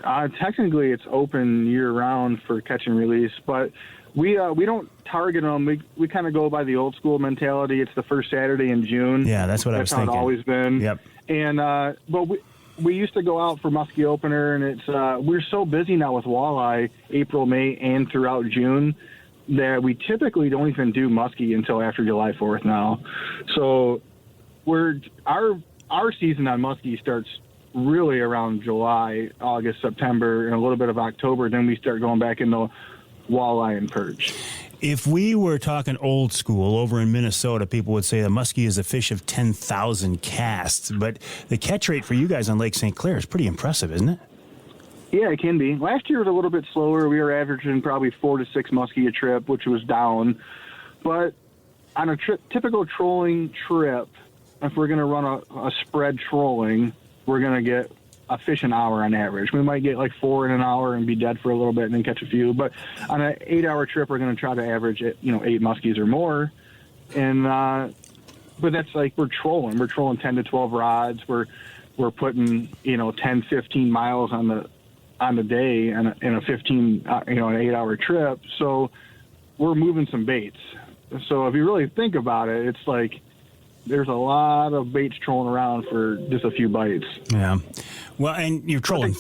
Technically, it's open year-round for catch and release, but we don't target them. We kind of go by the old school mentality. It's the first Saturday in June. Yeah, that's what I was thinking. That's how it's always been. Yep. And but we used to go out for muskie opener, and it's we're so busy now with walleye, April, May, and throughout June, that we typically don't even do muskie until after July 4th now. So our season on muskie starts really around July, August, September, and a little bit of October. Then we start going back into walleye and perch. If we were talking old school over in Minnesota, people would say the muskie is a fish of 10,000 casts. But the catch rate for you guys on Lake St. Clair is pretty impressive, isn't it? Yeah, it can be. Last year was a little bit slower. We were averaging probably 4 to 6 muskie a trip, which was down. But on a typical trolling trip, if we're going to run a spread trolling, we're going to get a fish an hour on average. We might get like 4 in an hour and be dead for a little bit and then catch a few. But on an 8-hour trip, we're going to try to average 8 muskies or more. And but that's like we're trolling. We're trolling 10 to 12 rods. We're putting 10, 15 miles on the day in a 15 an 8-hour trip. So we're moving some baits. So if you really think about it, it's like there's a lot of baits trolling around for just a few bites. Yeah. Well, and you're trolling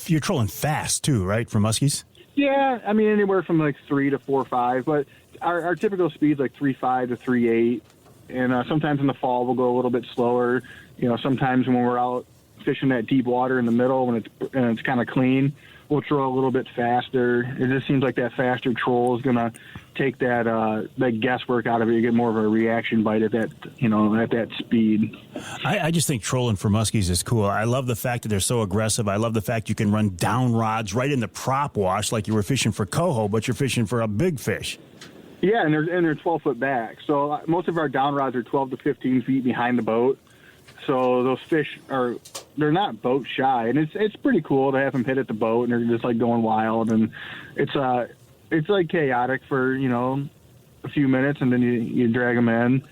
fast too, right, for muskies? Yeah, I mean anywhere from like 3 to 4.5, but our typical speed's like 3.5 to 3.8, and sometimes in the fall we'll go a little bit slower. Sometimes when we're out fishing that deep water in the middle when it's kind of clean, we'll troll a little bit faster. It just seems like that faster troll is gonna take that guesswork out of it. You get more of a reaction bite at that at that speed. I just think trolling for muskies is cool. I love the fact that they're so aggressive. I love the fact you can run down rods right in the prop wash like you were fishing for coho, but you're fishing for a big fish. Yeah, and they're 12-foot back. So most of our down rods are 12 to 15 feet behind the boat. So those fish they're not boat shy, and it's pretty cool to have them hit at the boat, and they're just like going wild, and it's like chaotic for a few minutes, and then you drag them in.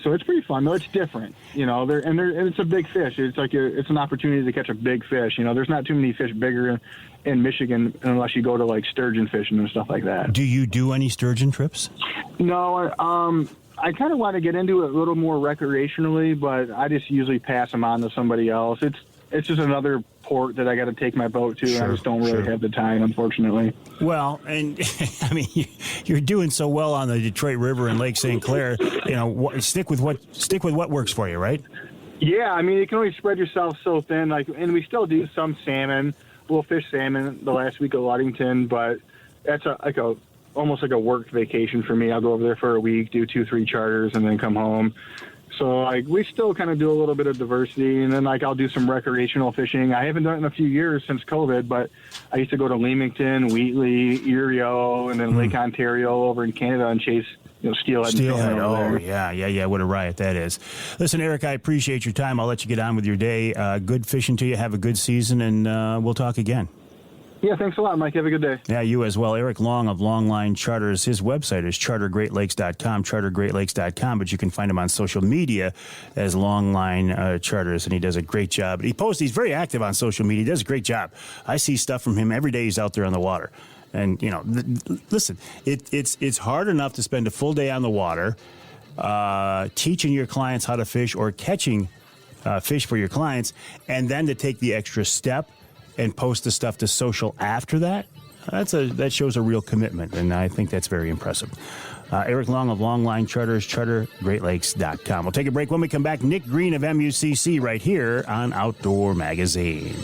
So it's pretty fun though. It's different, and it's a big fish. It's like it's an opportunity to catch a big fish. There's not too many fish bigger in Michigan unless you go to like sturgeon fishing and stuff like that. Do you do any sturgeon trips? No, I kind of want to get into it a little more recreationally, but I just usually pass them on to somebody else. It's just another port that I got to take my boat to. Sure, I just don't really have the time, unfortunately. Well, and I mean, you're doing so well on the Detroit River and Lake St. Clair. Stick with what works for you, right? Yeah, I mean, you can only spread yourself so thin. And we still do some salmon. We'll fish salmon the last week of Ludington, but that's almost like a work vacation for me. I'll go over there for a week, do 2-3 charters, and then come home. So we still kind of do a little bit of diversity, and then I'll do some recreational fishing. I haven't done it in a few years since COVID, but I used to go to Leamington, Wheatley, Erie, and then Lake Ontario over in Canada and chase steelhead. Steelhead. Oh, yeah. What a riot that is. Listen, Eric, I appreciate your time. I'll let you get on with your day. Good fishing to you. Have a good season, and we'll talk again. Yeah, thanks a lot, Mike. Have a good day. Yeah, you as well. Eric Long of Longline Charters. His website is chartergreatlakes.com, chartergreatlakes.com, but you can find him on social media as Longline Charters, and he does a great job. He's very active on social media. He does a great job. I see stuff from him every day he's out there on the water. And, listen, it's hard enough to spend a full day on the water teaching your clients how to fish or catching fish for your clients, and then to take the extra step and post the stuff to social after that. That shows a real commitment, and I think that's very impressive. Eric Long of Longline Charters, chartergreatlakes.com. We'll take a break. When we come back, Nick Green of MUCC right here on Outdoor Magazine.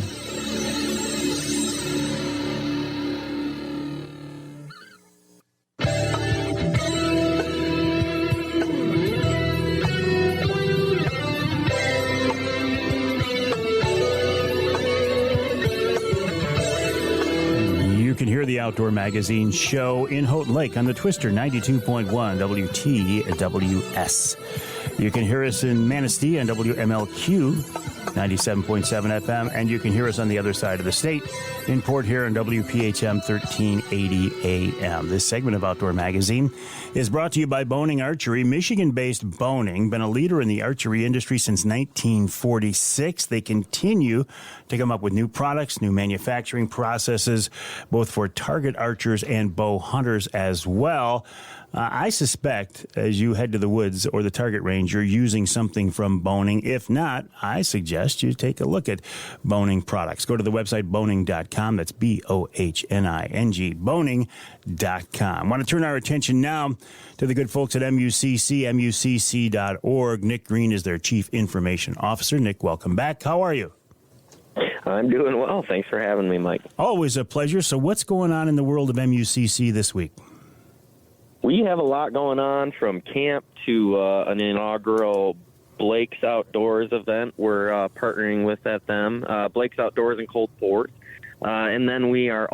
The Outdoor Magazine show in Houghton Lake on the Twister 92.1 WTWS. You can hear us in Manistee on WMLQ 97.7 FM, and you can hear us on the other side of the state in Port Huron, WPHM 1380 AM. This segment of Outdoor Magazine is brought to you by Boning Archery. Michigan-based Boning, been a leader in the archery industry since 1946. They continue to come up with new products, new manufacturing processes, both for target archers and bow hunters as well. I suspect as you head to the woods or the target range, you're using something from Boning. If not, I suggest you take a look at Boning products. Go to the website boning.com. That's BOHNING, boning.com. I want to turn our attention now to the good folks at MUCC, MUCC.org. Nick Green is their Chief Information Officer. Nick, welcome back. How are you? I'm doing well. Thanks for having me, Mike. Always a pleasure. So what's going on in the world of MUCC this week? We have a lot going on, from camp to an inaugural Blake's Outdoors event we're partnering with at them, Blake's Outdoors in Cold Port. And then we had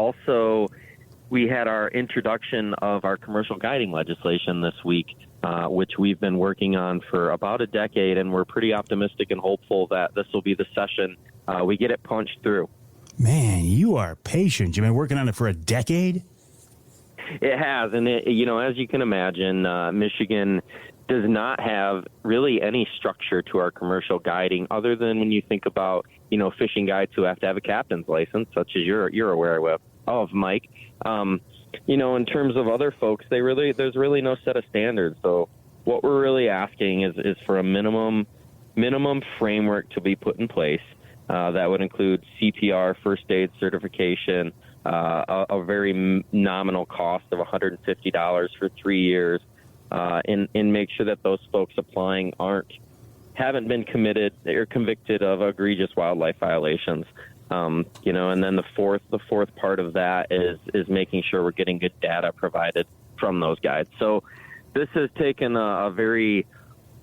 our introduction of our commercial guiding legislation this week, which we've been working on for about a decade, and we're pretty optimistic and hopeful that this will be the session we get it punched through. Man, you are patient. You've been working on it for a decade? It has, and as you can imagine, Michigan does not have really any structure to our commercial guiding, other than when you think about, fishing guides who have to have a captain's license, such as you're aware of, Mike. In terms of other folks, there's really no set of standards. So what we're really asking is for a minimum framework to be put in place that would include CPR, first aid certification, a very nominal cost of $150 for 3 years, and make sure that those folks applying haven't been committed or convicted of egregious wildlife violations. And then the fourth part of that is making sure we're getting good data provided from those guides. So this has taken a very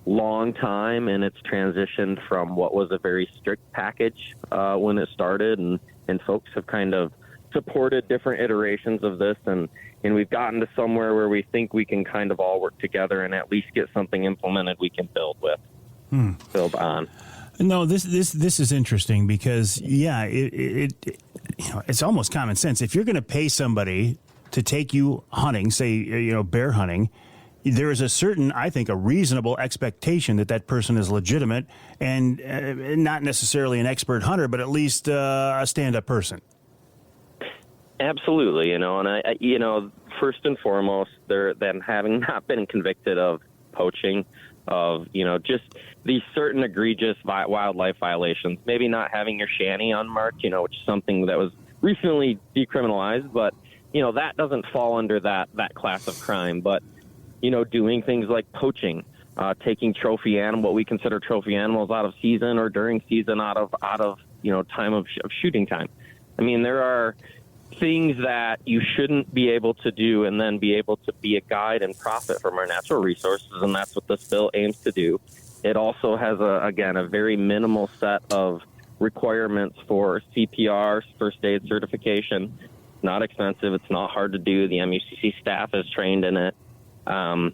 long time, and it's transitioned from what was a very strict package when it started, and folks have kind of supported different iterations of this, and we've gotten to somewhere where we think we can kind of all work together and at least get something implemented we can build on. No, this is interesting because it's almost common sense. If you're going to pay somebody to take you hunting, say bear hunting, there is a certain, I think, a reasonable expectation that person is legitimate and not necessarily an expert hunter, but at least a stand-up person. Absolutely, and first and foremost, they're then having not been convicted of poaching, of just these certain egregious wildlife violations. Maybe not having your shanty unmarked, which is something that was recently decriminalized, but that doesn't fall under that class of crime. But doing things like poaching, taking what we consider trophy animals out of season or during season, out of time of shooting time. I mean, there are things that you shouldn't be able to do and then be able to be a guide and profit from our natural resources, and that's what this bill aims to do. It also has, a very minimal set of requirements for CPR, first aid certification. It's not expensive. It's not hard to do. The MUCC staff is trained in it. And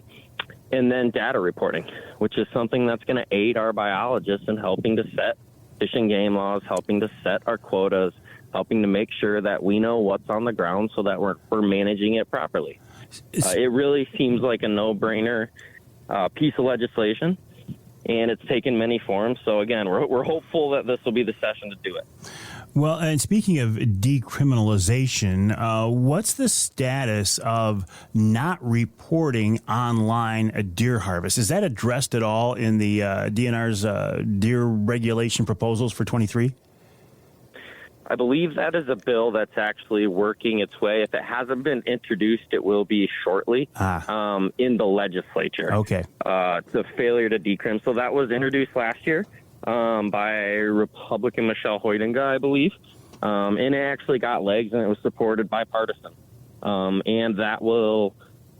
then data reporting, which is something that's going to aid our biologists in helping to set fish and game laws, helping to set our quotas, helping to make sure that we know what's on the ground so that we're managing it properly. It really seems like a no-brainer piece of legislation, and it's taken many forms. So, again, we're hopeful that this will be the session to do it. Well, and speaking of decriminalization, what's the status of not reporting online a deer harvest? Is that addressed at all in the DNR's deer regulation proposals for 23? I believe that is a bill that's actually working its way. If it hasn't been introduced, it will be shortly in the legislature. Okay. The failure to decrim. So that was introduced last year by Republican Michelle Hoytinga, I believe. And it actually got legs, and it was supported bipartisan. And that will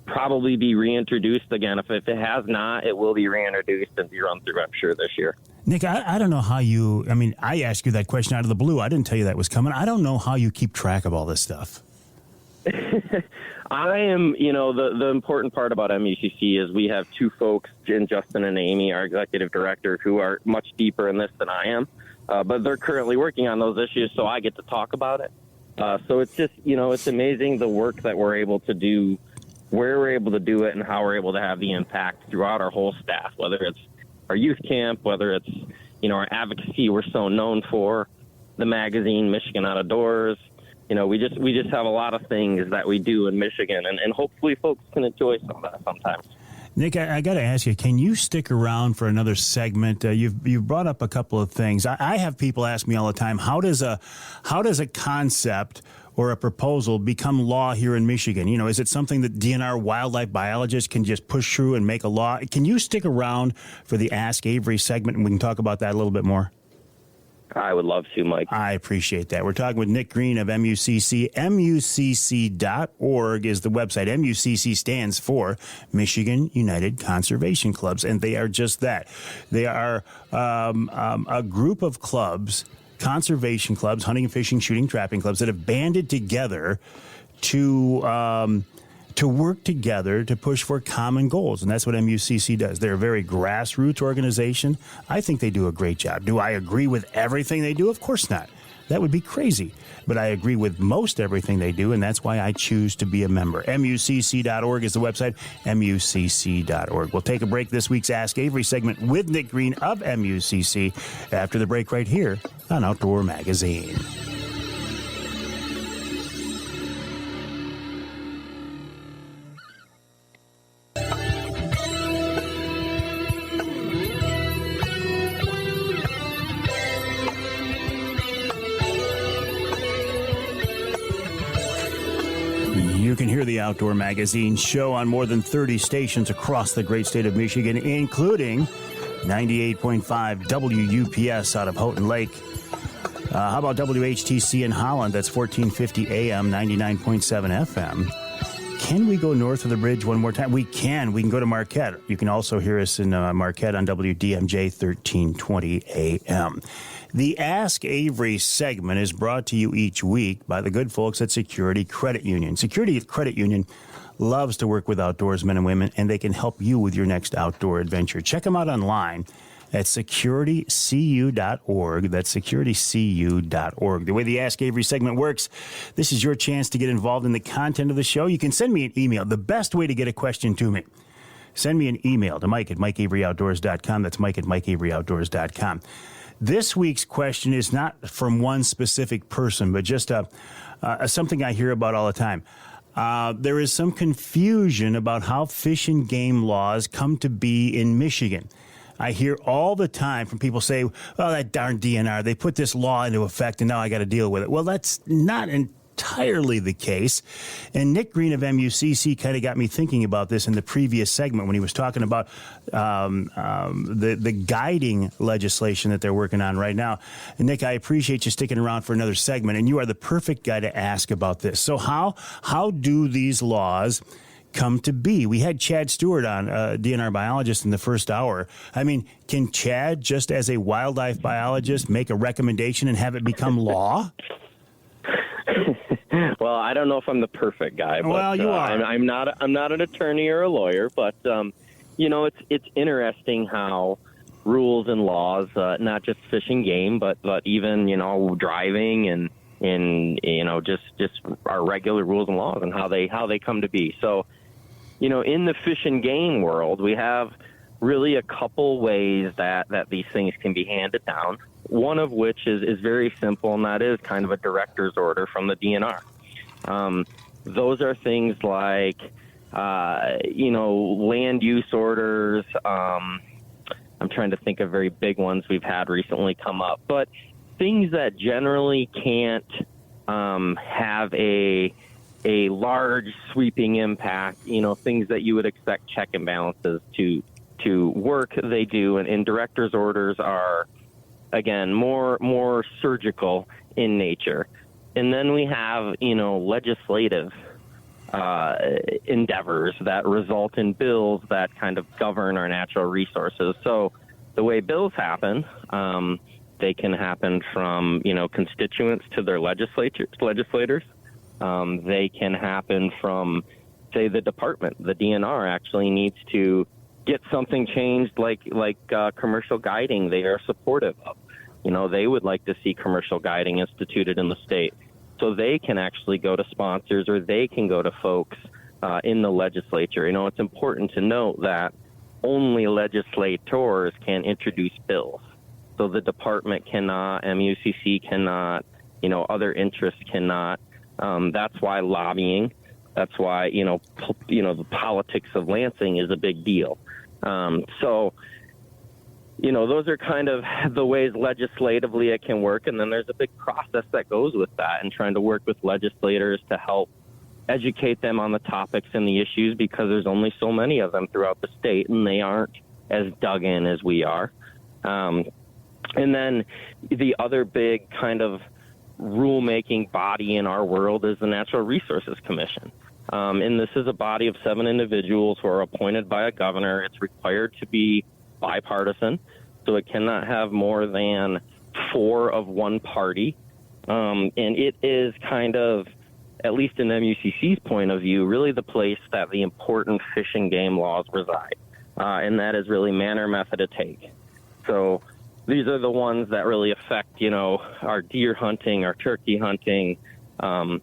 probably be reintroduced again. If it has not, it will be reintroduced and be run through, I'm sure, this year. Nick, I don't know how I asked you that question out of the blue. I didn't tell you that was coming. I don't know how you keep track of all this stuff. I am, the important part about MUCC is we have two folks, Justin and Amy, our executive director, who are much deeper in this than I am. But they're currently working on those issues, so I get to talk about it. So it's just, it's amazing the work that we're able to do, where we're able to do it, and how we're able to have the impact throughout our whole staff, whether it's our youth camp, whether it's, our advocacy we're so known for, the magazine, Michigan Out of Doors. We just have a lot of things that we do in Michigan, and hopefully folks can enjoy some of that sometimes. Nick, I got to ask you, can you stick around for another segment? You've brought up a couple of things. I have people ask me all the time, how does a concept or a proposal become law here in Michigan? Is it something that DNR Wildlife Biologists can just push through and make a law? Can you stick around for the Ask Avery segment, and we can talk about that a little bit more? I would love to, Mike. I appreciate that. We're talking with Nick Green of MUCC. MUCC.org is the website. MUCC stands for Michigan United Conservation Clubs, and they are just that. They are a group of clubs, conservation clubs, hunting, fishing, shooting, trapping clubs that have banded together to work together to push for common goals, and that's what MUCC does. They're a very grassroots organization. I think they do a great job. Do I agree with everything they do? Of course not. That would be crazy. But I agree with most everything they do, and that's why I choose to be a member. MUCC.org is the website, MUCC.org. We'll take a break this week's Ask Avery segment with Nick Green of MUCC after the break right here on Outdoor Magazine. You can hear the Outdoor Magazine show on more than 30 stations across the great state of Michigan, including 98.5 WUPS out of Houghton Lake. How about WHTC in Holland? That's 1450 AM, 99.7 FM. Can we go north of the bridge one more time? We can. We can go to Marquette. You can also hear us in Marquette on WDMJ 1320 AM. The Ask Avery segment is brought to you each week by the good folks at Security Credit Union. Security Credit Union loves to work with outdoorsmen and women, and they can help you with your next outdoor adventure. Check them out online at securitycu.org. That's securitycu.org. The way the Ask Avery segment works, this is your chance to get involved in the content of the show. You can send me an email. The best way to get a question to me, send me an email to Mike at MikeAveryOutdoors.com. That's Mike at MikeAveryOutdoors.com. This week's question is not from one specific person, but just something I hear about all the time. There is some confusion about how fish and game laws come to be in Michigan. I hear all the time from people say, oh, that darn DNR, they put this law into effect and now I got to deal with it. Well, that's not entirely the case. And Nick Green of MUCC kind of got me thinking about this in the previous segment when he was talking about the guiding legislation that they're working on right now. And Nick, I appreciate you sticking around for another segment, and you are the perfect guy to ask about this. So how do these laws come to be? We had Chad Stewart on, DNR biologist, in the first hour. I mean, can Chad, just as a wildlife biologist, make a recommendation and have it become law? Well, I don't know if I'm the perfect guy. But, well, you are. I'm not an attorney or a lawyer, but it's interesting how rules and laws, not just fish and game, but even driving and just our regular rules and laws and how they come to be. So, in the fish and game world, we have really a couple ways that these things can be handed down. One of which is very simple, and that is kind of a director's order from the DNR. Those are things like, land use orders. I'm trying to think of very big ones we've had recently come up, but things that generally can't have a large sweeping impact, things that you would expect check and balances to work, they do. And director's orders are, again, more surgical in nature. And then we have, legislative endeavors that result in bills that kind of govern our natural resources. So the way bills happen, they can happen from, constituents to their legislators. They can happen from, say, the department. The DNR actually needs to get something changed, like commercial guiding. They are supportive of. They would like to see commercial guiding instituted in the state. So they can actually go to sponsors, or they can go to folks in the legislature. It's important to note that only legislators can introduce bills. So the department cannot, MUCC cannot, other interests cannot. That's why lobbying, that's why, the politics of Lansing is a big deal. Those are kind of the ways legislatively it can work. And then there's a big process that goes with that, and trying to work with legislators to help educate them on the topics and the issues, because there's only so many of them throughout the state, and they aren't as dug in as we are. And then the other big kind of rulemaking body in our world is the Natural Resources Commission. And this is a body of 7 individuals who are appointed by a governor. It's required to be bipartisan, so it cannot have more than 4 of one party. And it is kind of, at least in MUCC's point of view, really the place that the important fish and game laws reside. And that is really manner, method of take. So these are the ones that really affect, our deer hunting, our turkey hunting. The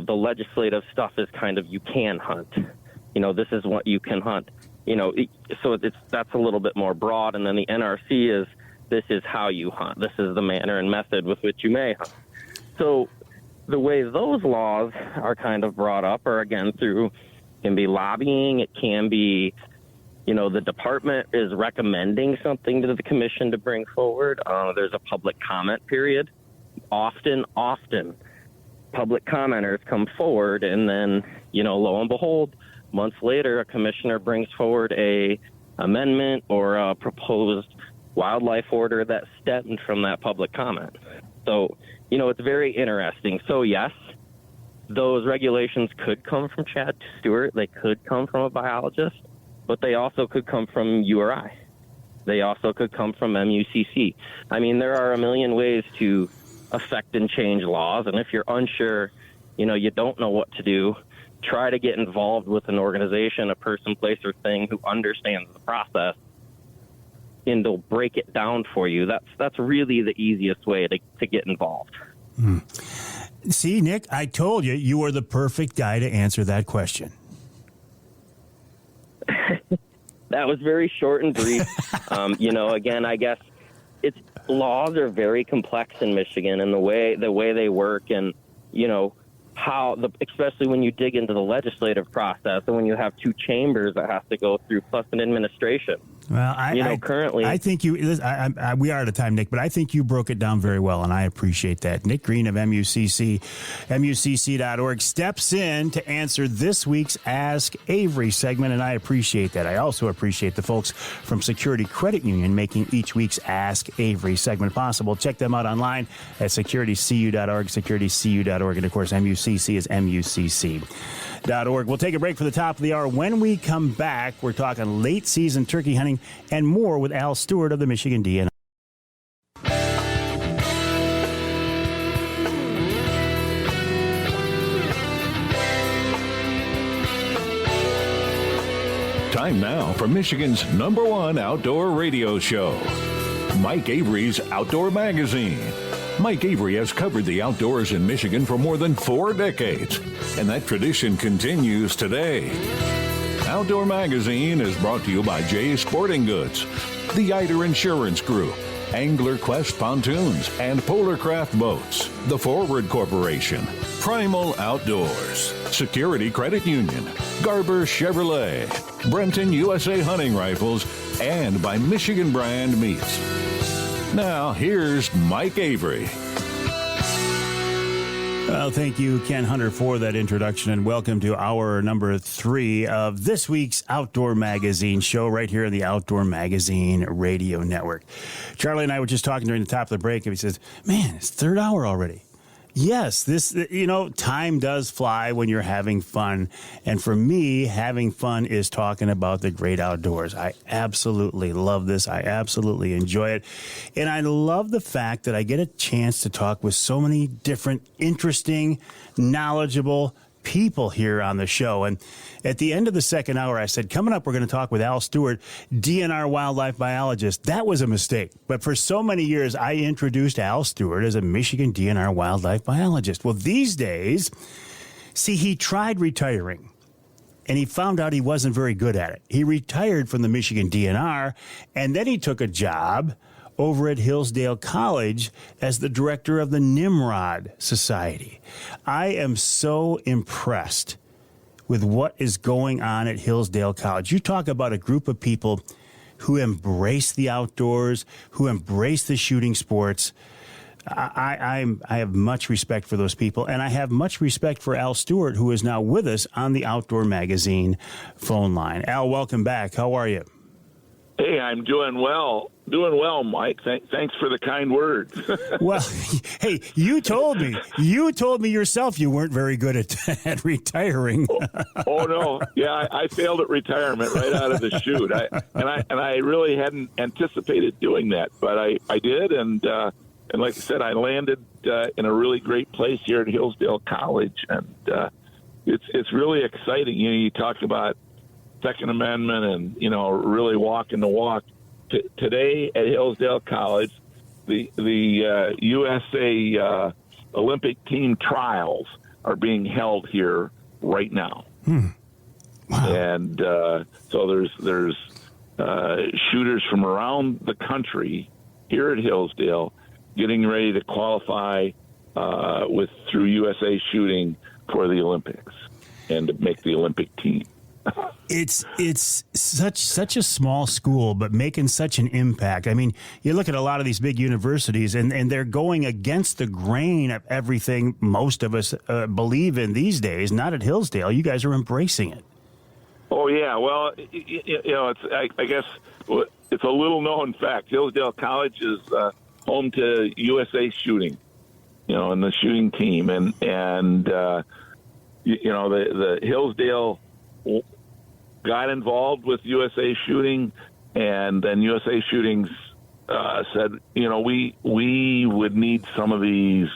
legislative stuff is kind of, you can hunt. This is what you can hunt. So that's a little bit more broad. And then the NRC is, this is how you hunt. This is the manner and method with which you may hunt. So the way those laws are kind of brought up are, again, can be lobbying. It can be, the department is recommending something to the commission to bring forward. There's a public comment period. Often public commenters come forward, and then, lo and behold, months later, a commissioner brings forward a amendment or a proposed wildlife order that stemmed from that public comment. So, it's very interesting. So, yes, those regulations could come from Chad Stewart. They could come from a biologist, but they also could come from you or I. They also could come from MUCC. I mean, there are a million ways to affect and change laws, and if you're unsure, you don't know what to do, try to get involved with an organization, a person, place, or thing who understands the process, and they'll break it down for you. That's really the easiest way to get involved. See, Nick, I told you are the perfect guy to answer that question. That was very short and brief. Again, I guess laws are very complex in Michigan, and the way they work, and especially when you dig into the legislative process, and when you have 2 chambers that have to go through, plus an administration. Well, currently, I think you. We are out of time, Nick, but I think you broke it down very well, and I appreciate that. Nick Green of MUCC, MUCC.org, steps in to answer this week's Ask Avery segment, and I appreciate that. I also appreciate the folks from Security Credit Union making each week's Ask Avery segment possible. Check them out online at securitycu.org, securitycu.org, and of course, MUCC is MUCC.org. We'll take a break for the top of the hour. When we come back, we're talking late season turkey hunting and more with Al Stewart of the Michigan DNR. Time now for Michigan's #1 outdoor radio show, Mike Avery's Outdoor Magazine. Mike Avery has covered the outdoors in Michigan for more than 4 decades, and that tradition continues today. Outdoor Magazine is brought to you by Jay's Sporting Goods, the Eider Insurance Group, Angler Quest Pontoons and Polarcraft Boats, the Forward Corporation, Primal Outdoors, Security Credit Union, Garber Chevrolet, Brenton USA Hunting Rifles, and by Michigan Brand Meats. Now, here's Mike Avery. Well, thank you, Ken Hunter, for that introduction, and welcome to hour number 3 of this week's Outdoor Magazine show right here on the Outdoor Magazine Radio Network. Charlie and I were just talking during the top of the break, and he says, man, it's 3rd hour already. Yes, time does fly when you're having fun. And for me, having fun is talking about the great outdoors. I absolutely love this. I absolutely enjoy it. And I love the fact that I get a chance to talk with so many different, interesting, knowledgeable people here on the show. And at the end of the 2nd hour, I said, coming up, we're going to talk with Al Stewart, DNR Wildlife Biologist. That was a mistake. But for so many years, I introduced Al Stewart as a Michigan DNR Wildlife Biologist. Well, these days, see, he tried retiring, and he found out he wasn't very good at it. He retired from the Michigan DNR, and then he took a job over at Hillsdale College as the director of the Nimrod Society. I am so impressed with what is going on at Hillsdale College. You talk about a group of people who embrace the outdoors, who embrace the shooting sports. I have much respect for those people, and I have much respect for Al Stewart, who is now with us on the Outdoor Magazine phone line. Al, welcome back. How are you? Hey, I'm doing well. Doing well, Mike. Thanks for the kind words. Well, hey, you told me yourself you weren't very good at retiring. Oh no, yeah, I failed at retirement right out of the chute. I really hadn't anticipated doing that, but I did, and like I said, I landed in a really great place here at Hillsdale College, and it's really exciting. You talk about Second Amendment and really walking the walk. Today at Hillsdale College, the USA Olympic team trials are being held here right now. Wow. And so there's shooters from around the country here at Hillsdale getting ready to qualify through USA Shooting for the Olympics and to make the Olympic team. It's such a small school, but making such an impact. I mean, you look at a lot of these big universities, and they're going against the grain of everything most of us believe in these days. Not at Hillsdale. You guys are embracing it. Oh yeah, well, I guess it's a little known fact. Hillsdale College is home to USA Shooting, and the shooting team, and the Hillsdale got involved with USA Shooting, and then USA Shooting said, we would need some of these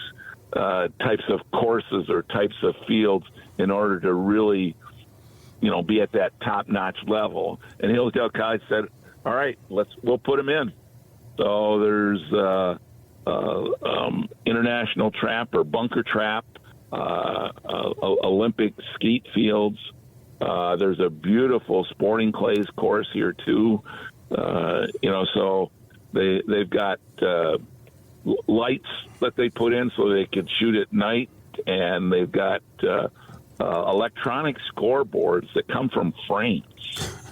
types of courses or types of fields in order to really, be at that top-notch level. And Hillsdale College said, all right, we'll put them in. So there's international trap or bunker trap, Olympic skeet fields. There's a beautiful sporting clays course here too. So they've got lights that they put in so they can shoot at night, and they've got electronic scoreboards that come from France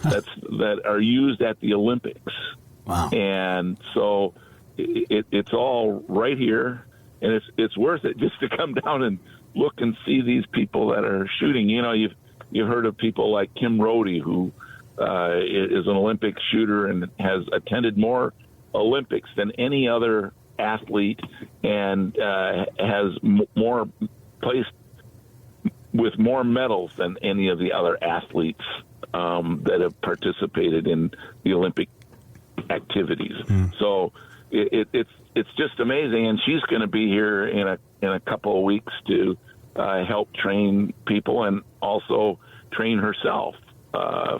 that are used at the Olympics. Wow. And so it's all right here, and it's worth it just to come down and look and see these people that are shooting. You know, you've heard of people like Kim Rody, who is an Olympic shooter and has attended more Olympics than any other athlete, and has more placed with more medals than any of the other athletes that have participated in the Olympic activities. So it's just amazing, and she's going to be here in a couple of weeks to help train people and also train herself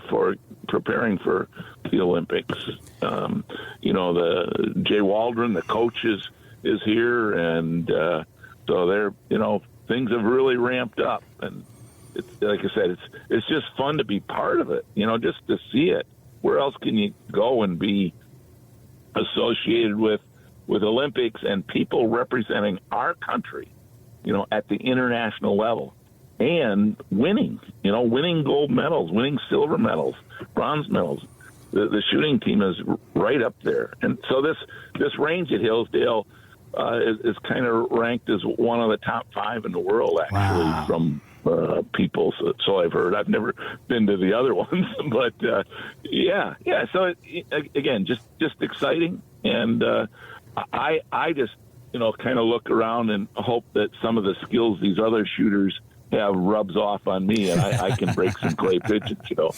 for preparing for the Olympics. You know, the Jay Waldron, the coach, is here, and so they're, you know, things have really ramped up, and it's, like I said, it's just fun to be part of it. You know, just to see it. Where else can you go and be associated with Olympics and people representing our country, you know, at the international level, and winning gold medals, winning silver medals, bronze medals. The shooting team is right up there. And so this range at Hillsdale is kind of ranked as one of the top 5 in the world, actually, from people. So I've heard. I've never been to the other ones, but yeah. So again, just exciting, and I just, you know, kind of look around and hope that some of the skills these other shooters have rubs off on me, and I can break some clay pigeons, you know.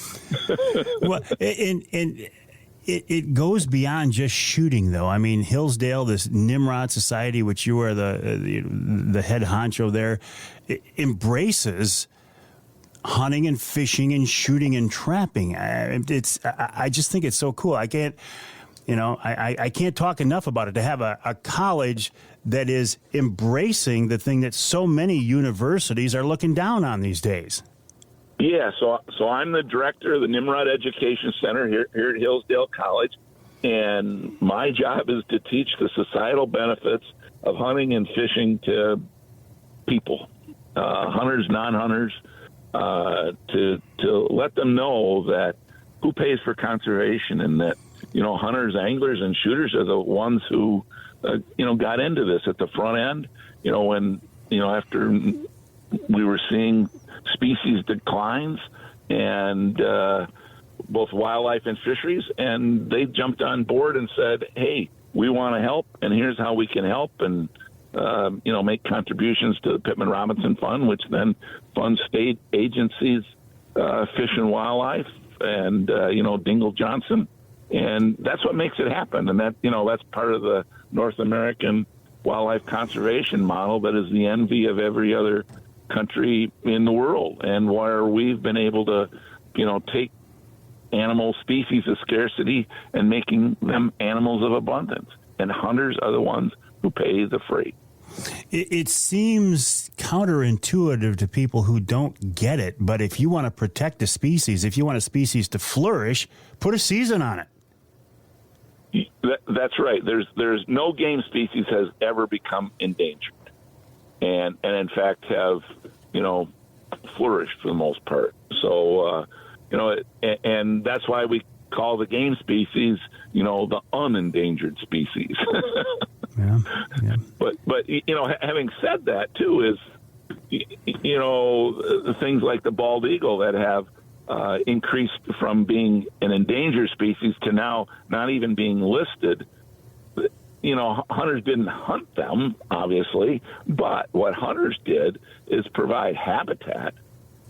Well, and it goes beyond just shooting, though. I mean, Hillsdale, this Nimrod Society, which you are the head honcho there, embraces hunting and fishing and shooting and trapping. I just think it's so cool. I can't talk enough about it. To have a college that is embracing the thing that so many universities are looking down on these days. Yeah, so I'm the director of the Nimrod Education Center here at Hillsdale College, and my job is to teach the societal benefits of hunting and fishing to people, hunters, non-hunters, to let them know that who pays for conservation, and that, you know, hunters, anglers, and shooters are the ones who got into this at the front end. You know, when, you know, after we were seeing species declines, and both wildlife and fisheries, and they jumped on board and said, hey, we want to help, and here's how we can help, and make contributions to the Pittman Robinson Fund, which then funds state agencies, Fish and Wildlife, and Dingle Johnson, and that's what makes it happen. And that, you know, that's part of the North American wildlife conservation model that is the envy of every other country in the world, and where we've been able to, you know, take animal species of scarcity and making them animals of abundance. And hunters are the ones who pay the freight. It seems counterintuitive to people who don't get it, but if you want to protect a species, if you want a species to flourish, put a season on it. That's right. There's no game species has ever become endangered, and in fact have, you know, flourished for the most part. So and that's why we call the game species, you know, the unendangered species. Yeah. But you know, having said that too, is, you know, the things like the bald eagle that have increased from being an endangered species to now not even being listed. You know, hunters didn't hunt them, obviously, but what hunters did is provide habitat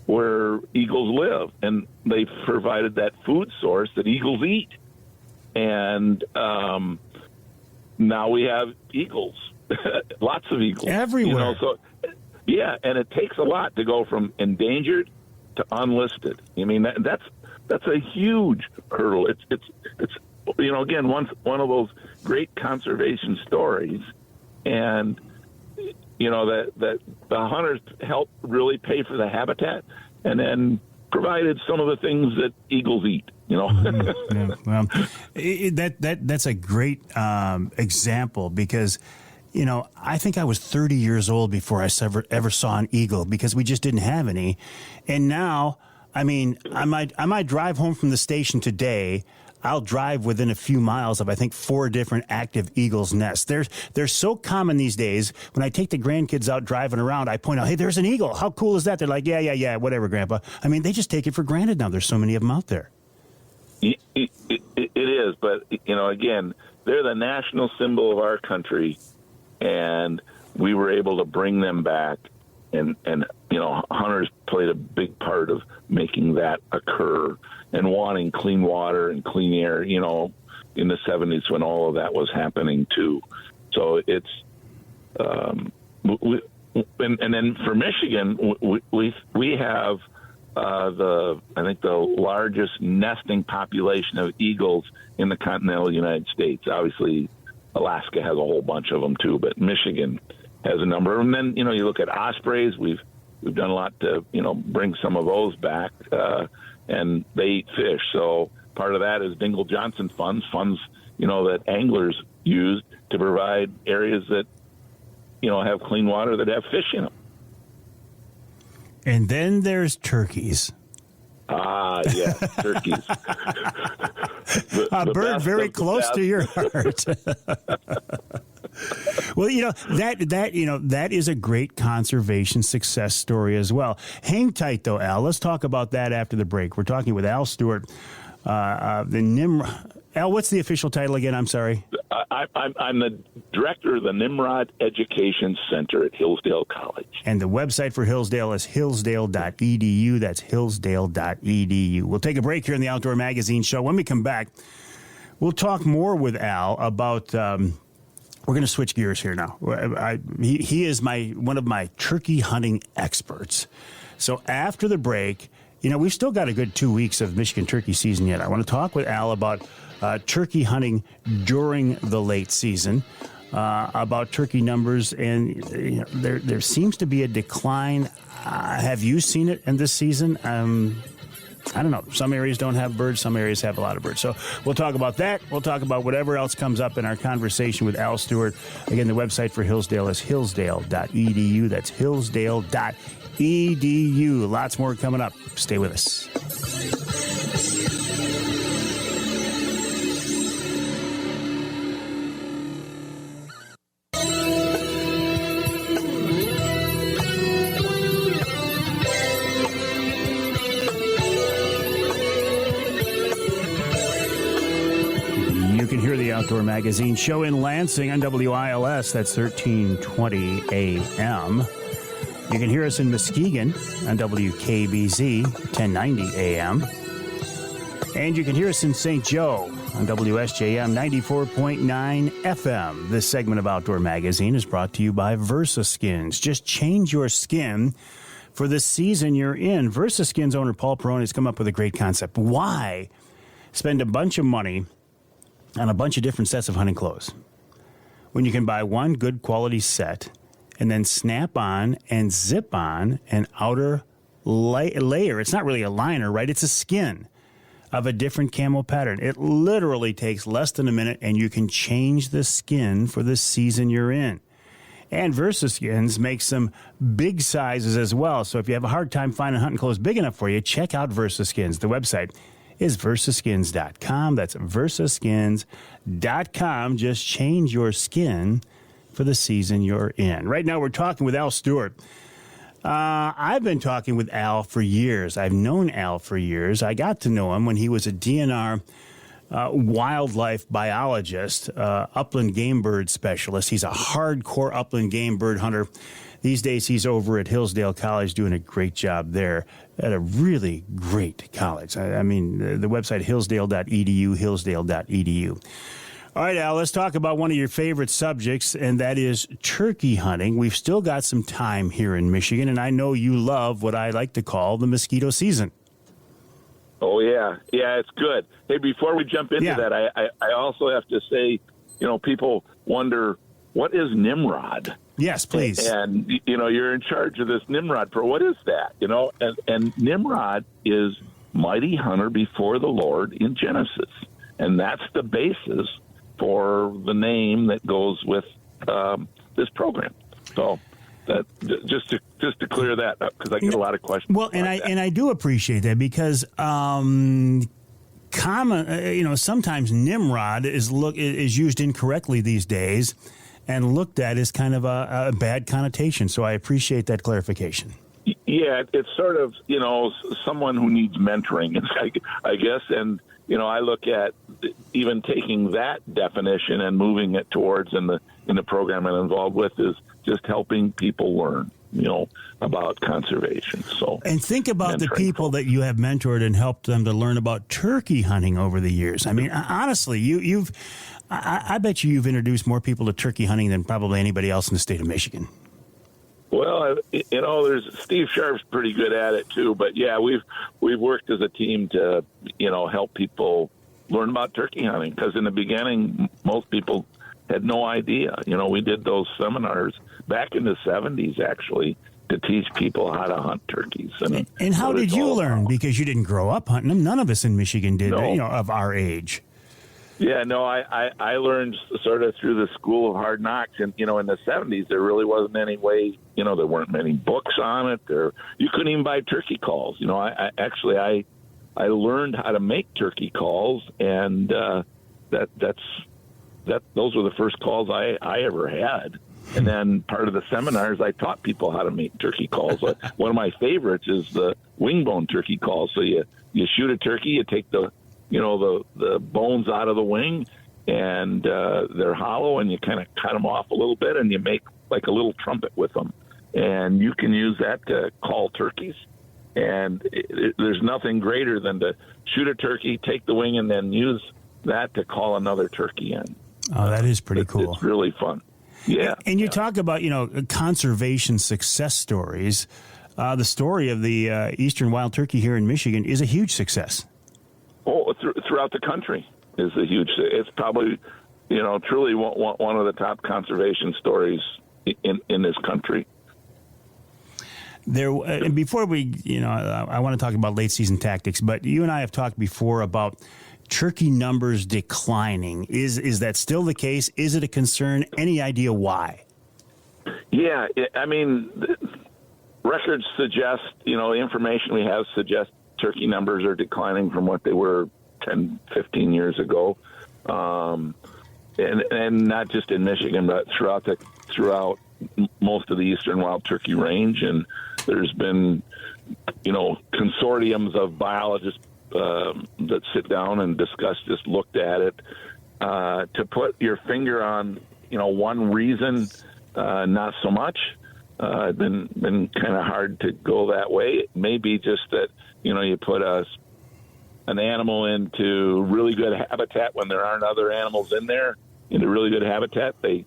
where eagles live, and they provided that food source that eagles eat. And now we have eagles, lots of eagles everywhere. You know, so yeah, and it takes a lot to go from endangered to unlisted. I mean, that's a huge hurdle. It's you know, again, one of those great conservation stories, and you know that the hunters helped really pay for the habitat, and then provided some of the things that eagles eat. You know, yeah, well, that's a great example, because I think I was 30 years old before I ever saw an eagle because we just didn't have any. And now, I might drive home from the station today. I'll drive within a few miles of, I think, 4 different active eagles' nests. They're so common these days. When I take the grandkids out driving around, I point out, hey, there's an eagle. How cool is that? They're like, yeah, whatever, Grandpa. They just take it for granted now. There's so many of them out there. It is, but, again, they're the national symbol of our country, and we were able to bring them back, and hunters played a big part of making that occur and wanting clean water and clean air, in the 70s when all of that was happening too. So it's, and then for Michigan, we have I think the largest nesting population of eagles in the continental United States. Obviously, Alaska has a whole bunch of them too, but Michigan has a number. And then, you look at ospreys. We've done a lot to, bring some of those back, and they eat fish. So part of that is Dingle Johnson funds, that anglers use to provide areas that, have clean water that have fish in them. And then there's turkeys. Ah, yeah, turkeys. A bird very close to your heart. Well, that is a great conservation success story as well. Hang tight, though, Al. Let's talk about that after the break. We're talking with Al Stewart, Al, what's the official title again? I'm sorry. I'm the director of the Nimrod Education Center at Hillsdale College. And the website for Hillsdale is hillsdale.edu. That's hillsdale.edu. We'll take a break here in the Outdoor Magazine show. When we come back, we'll talk more with Al about... we're going to switch gears here now. He is one of my turkey hunting experts. So after the break, we've still got a good 2 weeks of Michigan turkey season yet. I want to talk with Al about turkey hunting during the late season, about turkey numbers, and there seems to be a decline. Have you seen it in this season? I don't know. Some areas don't have birds. Some areas have a lot of birds. So we'll talk about that. We'll talk about whatever else comes up in our conversation with Al Stewart. Again, the website for Hillsdale is hillsdale.edu. That's hillsdale.edu. Lots more coming up. Stay with us. Outdoor Magazine show in Lansing on WILS. That's 1320 AM. You can hear us in Muskegon on WKBZ 1090 AM. And you can hear us in St. Joe on WSJM 94.9 FM. This segment of Outdoor Magazine is brought to you by VersaSkins. Just change your skin for the season you're in. VersaSkins owner Paul Perrone has come up with a great concept. Why spend a bunch of money on a bunch of different sets of hunting clothes when you can buy one good quality set and then snap on and zip on an outer layer? It's not really a liner, right? It's a skin of a different camo pattern. It literally takes less than a minute, and you can change the skin for the season you're in. And VersaSkins makes some big sizes as well. So if you have a hard time finding hunting clothes big enough for you, check out VersaSkins. The website is versaskins.com. That's versaskins.com. Just change your skin for the season you're in. Right now, we're talking with Al Stewart. I've been talking with Al for years. I've known Al for years. I got to know him when he was a DNR wildlife biologist, upland game bird specialist. He's a hardcore upland game bird hunter. These days, he's over at Hillsdale College doing a great job there at a really great college. I mean, the website, hillsdale.edu, hillsdale.edu. All right, Al, let's talk about one of your favorite subjects, and that is turkey hunting. We've still got some time here in Michigan, and I know you love what I like to call the mosquito season. Oh, yeah. Yeah, it's good. Hey, before we jump into that, I also have to say, people wonder, what is Nimrod? Yes, please. And, you're in charge of this Nimrod Pro. What is that? And Nimrod is mighty hunter before the Lord in Genesis. And that's the basis for the name that goes with this program. So that just to clear that up, because I get a lot of questions. Well, and I do appreciate that, because sometimes Nimrod is used incorrectly these days and looked at as kind of a bad connotation. So I appreciate that clarification. Yeah, it's sort of, someone who needs mentoring, I guess. And, I look at even taking that definition and moving it towards in the program I'm involved with is just helping people learn, about conservation. So, and think about the people that you have mentored and helped them to learn about turkey hunting over the years. I mean, honestly, I bet you've introduced more people to turkey hunting than probably anybody else in the state of Michigan. Well, there's Steve Sharp's pretty good at it too. But yeah, we've worked as a team to help people learn about turkey hunting, because in the beginning most people had no idea. We did those seminars back in the 70s actually to teach people how to hunt turkeys. And how did you learn? Because you didn't grow up hunting them. None of us in Michigan did. No. Of our age. Yeah, no, I learned sort of through the school of hard knocks. And, in the 70s, there really wasn't any way, there weren't many books on it. You couldn't even buy turkey calls. I learned how to make turkey calls, and those were the first calls I ever had. And then part of the seminars, I taught people how to make turkey calls. One of my favorites is the wing bone turkey call. So you shoot a turkey, you take the bones out of the wing, and they're hollow, and you kind of cut them off a little bit, and you make like a little trumpet with them. And you can use that to call turkeys. And there's nothing greater than to shoot a turkey, take the wing, and then use that to call another turkey in. Oh, that is pretty cool. It's really fun. Yeah. And you talk about, conservation success stories. The story of the eastern wild turkey here in Michigan is a huge success. Oh, throughout the country is a huge. It's probably, truly one of the top conservation stories in this country. And before we, I want to talk about late season tactics, but you and I have talked before about turkey numbers declining. Is that still the case? Is it a concern? Any idea why? Yeah, records suggest, information we have suggests turkey numbers are declining from what they were 10, 15 years ago. And not just in Michigan, but throughout most of the eastern wild turkey range. And there's been, consortiums of biologists that sit down and discuss this, looked at it. To put your finger on, one reason, not so much. It's been kind of hard to go that way. It may be just that, you put an animal into really good habitat when there aren't other animals in there, into really good habitat, they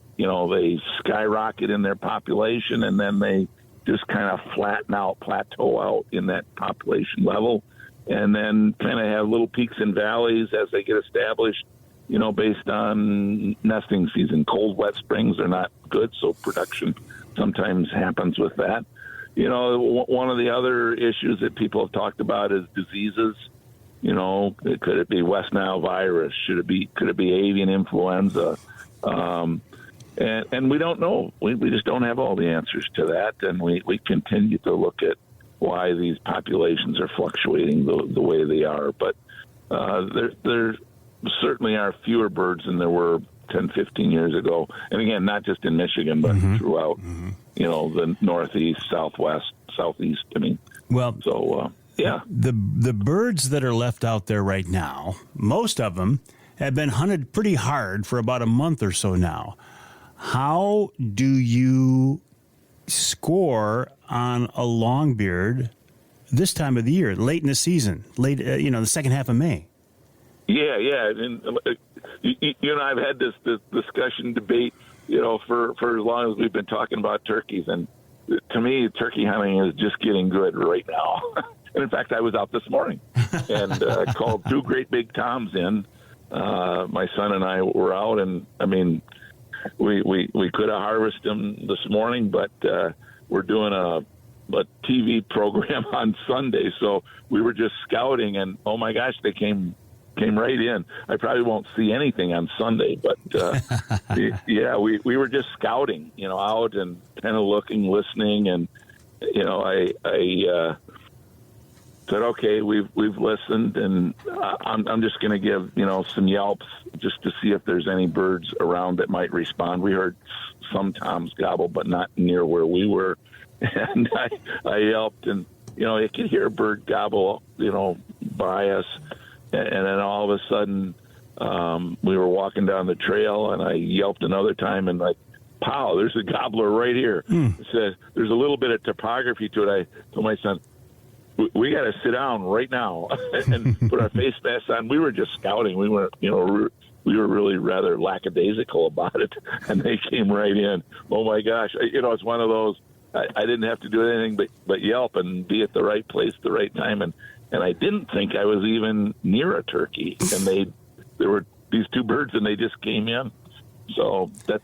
skyrocket in their population, and then they just kind of plateau out in that population level, and then kind of have little peaks and valleys as they get established, based on nesting season. Cold, wet springs are not good, so production sometimes happens with that. One of the other issues that people have talked about is diseases. Could it be West Nile virus? Could it be avian influenza? And we don't know. We just don't have all the answers to that. And we continue to look at why these populations are fluctuating the way they are. But there certainly are fewer birds than there were 10, 15 years ago. And again, not just in Michigan, but throughout, the Northeast, Southwest, Southeast. Yeah. The birds that are left out there right now, most of them have been hunted pretty hard for about a month or so now. How do you score on a longbeard this time of the year, late in the season, the second half of May? Yeah. And you and I have had this discussion, debate, for as long as we've been talking about turkeys. And to me, turkey hunting is just getting good right now. And in fact, I was out this morning and called two great big toms in. My son and I were out, and we could have harvested them this morning, but we're doing a TV program on Sunday, so we were just scouting, and oh my gosh, they came came right in. I probably won't see anything on Sunday, but yeah, we were just scouting, out and kind of looking, listening, and I said, okay, we've listened, and I'm just going to give some yelps just to see if there's any birds around that might respond. We heard some toms gobble, but not near where we were, and I yelped, and you could hear a bird gobble, by us, and then all of a sudden we were walking down the trail, and I yelped another time, and pow, there's a gobbler right here. It said, there's a little bit of topography to it. I told my son, we got to sit down right now and put our face masks on. We were just scouting. We were, we were really rather lackadaisical about it, and they came right in. Oh my gosh! It's one of those. I didn't have to do anything but yelp and be at the right place at the right time, and I didn't think I was even near a turkey. And there were these two birds, and they just came in. So that's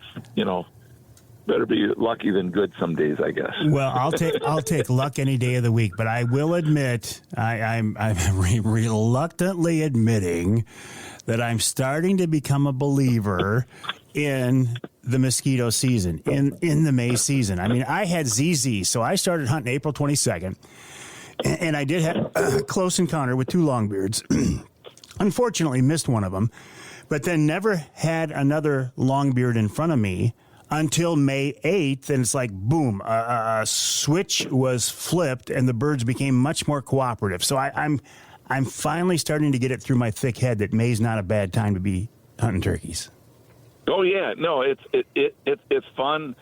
better be lucky than good some days, I guess. Well, I'll take luck any day of the week, but I will admit I'm reluctantly admitting that I'm starting to become a believer in the mosquito season, in the May season. I mean, I had ZZ, so I started hunting April 22nd, and I did have a close encounter with two longbeards. Unfortunately, missed one of them, but then never had another longbeard in front of me until May 8th, and it's like, boom, a switch was flipped, and the birds became much more cooperative. So I'm finally starting to get it through my thick head that May's not a bad time to be hunting turkeys. Oh yeah, no, it's fun.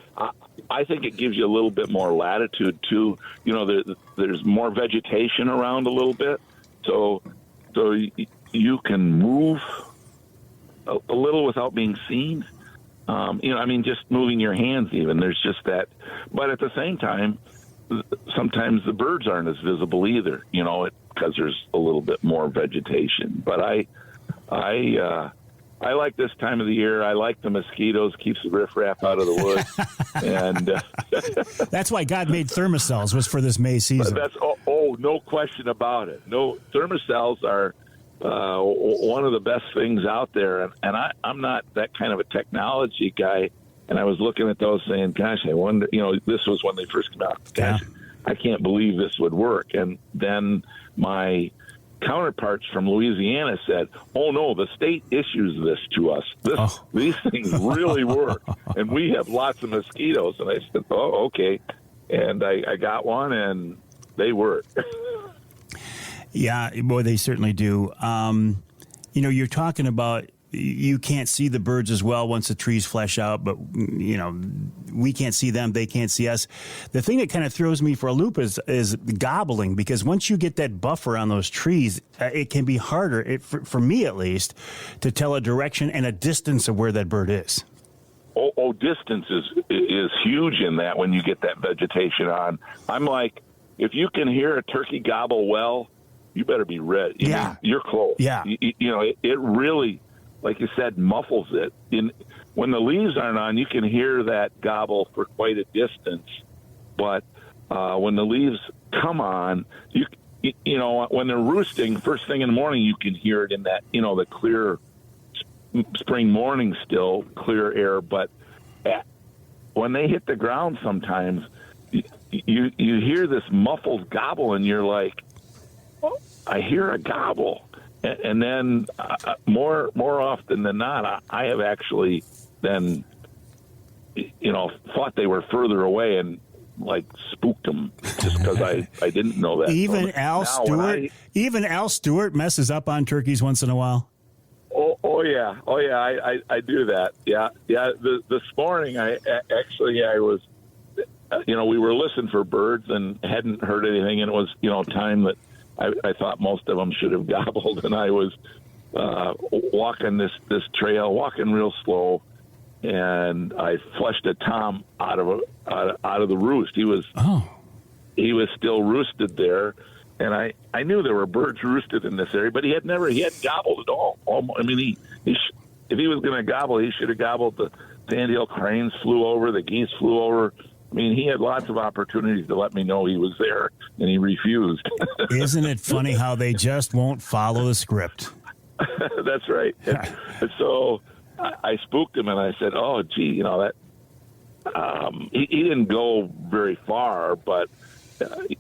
I think it gives you a little bit more latitude too. There's more vegetation around a little bit, so you can move a little without being seen. Just moving your hands even, there's just that. But at the same time, sometimes the birds aren't as visible either, because there's a little bit more vegetation. But I like this time of the year. I like the mosquitoes, keeps the riffraff out of the woods. And that's why God made thermocells, was for this May season. That's no question about it. No, thermocells are one of the best things out there, and I'm not that kind of a technology guy, and I was looking at those saying, gosh, I wonder, this was when they first came out. Gosh, yeah. I can't believe this would work. And then my counterparts from Louisiana said, oh no, the state issues this to us. These things really work, and we have lots of mosquitoes. And I said, oh, okay. And I got one, and they work. Yeah, boy, they certainly do. You're talking about you can't see the birds as well once the trees flesh out, but, we can't see them, they can't see us. The thing that kind of throws me for a loop is gobbling, because once you get that buffer on those trees, it can be harder, for me at least, to tell a direction and a distance of where that bird is. Distance is huge in that when you get that vegetation on. I'm like, if you can hear a turkey gobble well, you better be ready. Yeah. You're close. Yeah. It really, like you said, muffles it. When the leaves aren't on, you can hear that gobble for quite a distance. But when the leaves come on, when they're roosting, first thing in the morning, you can hear it in that, the clear spring morning still, clear air. But when they hit the ground sometimes, you hear this muffled gobble, and you're like, I hear a gobble. And then more often than not, I have actually then, thought they were further away and like spooked them just because I didn't know that. Even Al Stewart messes up on turkeys once in a while. Oh yeah. I do that. Yeah. This morning, I was, we were listening for birds and hadn't heard anything, and it was, time that I thought most of them should have gobbled, and I was walking this trail, walking real slow, and I flushed a tom out of the roost. He was still roosted there, and I knew there were birds roosted in this area, but he hadn't gobbled at all. I mean, if he was going to gobble, he should have gobbled. The sandhill cranes flew over, the geese flew over. I mean, he had lots of opportunities to let me know he was there, and he refused. Isn't it funny how they just won't follow the script? That's right. And so I spooked him, and I said, "Oh, gee, that." He didn't go very far, but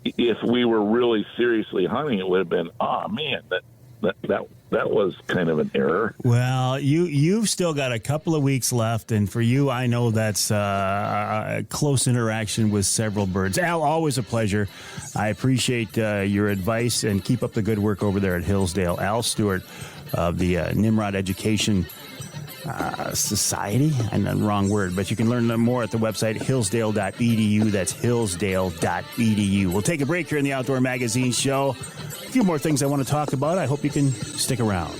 if we were really seriously hunting, it would have been, oh man, that was kind of an error. Well, you've still got a couple of weeks left, and for you, I know that's a close interaction with several birds. Al, always a pleasure. I appreciate your advice, and keep up the good work over there at Hillsdale. Al Stewart of the Nimrod Education Society, and the wrong word, but you can learn more at the website hillsdale.edu. That's hillsdale.edu. We'll take a break here in the Outdoor Magazine show. A few more things I want to talk about. I hope you can stick around.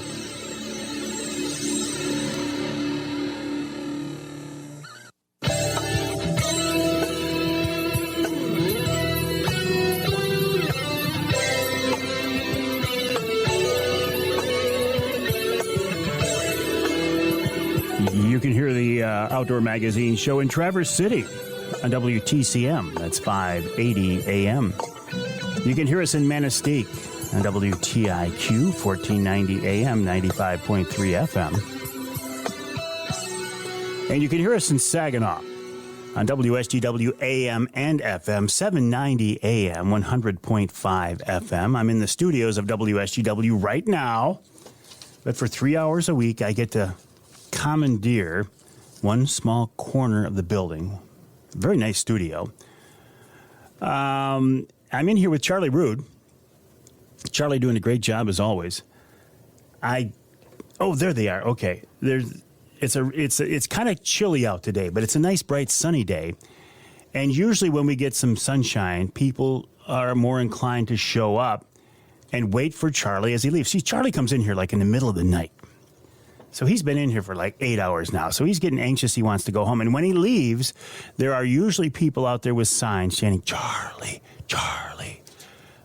You can hear the Outdoor Magazine show in Traverse City on WTCM. That's 580 AM. You can hear us in Manistee on WTIQ 1490 AM, 95.3 FM. And you can hear us in Saginaw on WSGW AM and FM, 790 AM, 100.5 FM. I'm in the studios of WSGW right now, but for 3 hours a week, I get to commandeer one small corner of the building. Very nice studio. I'm in here with Charlie Rood. Charlie doing a great job as always. There they are. Okay. It's kind of chilly out today, but it's a nice bright sunny day. And usually when we get some sunshine, people are more inclined to show up and wait for Charlie as he leaves. See, Charlie comes in here like in the middle of the night. So he's been in here for like 8 hours now. So he's getting anxious. He wants to go home. And when he leaves, there are usually people out there with signs chanting, "Charlie, Charlie."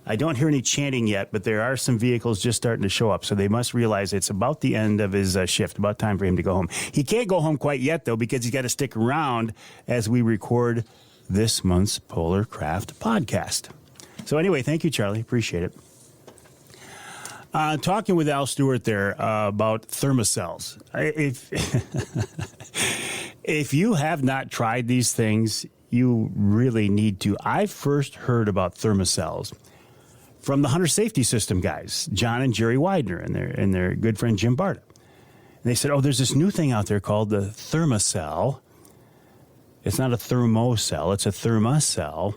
I don't hear any chanting yet, but there are some vehicles just starting to show up. So they must realize it's about the end of his shift, about time for him to go home. He can't go home quite yet, though, because he's got to stick around as we record this month's Polar Craft podcast. So anyway, thank you, Charlie. Appreciate it. Talking with Al Stewart there about thermocells. If you have not tried these things, you really need to. I first heard about thermocells from the Hunter Safety System guys, John and Jerry Widener, and their good friend Jim Barta. And they said, there's this new thing out there called the thermocell. It's not a thermocell, it's a thermocell.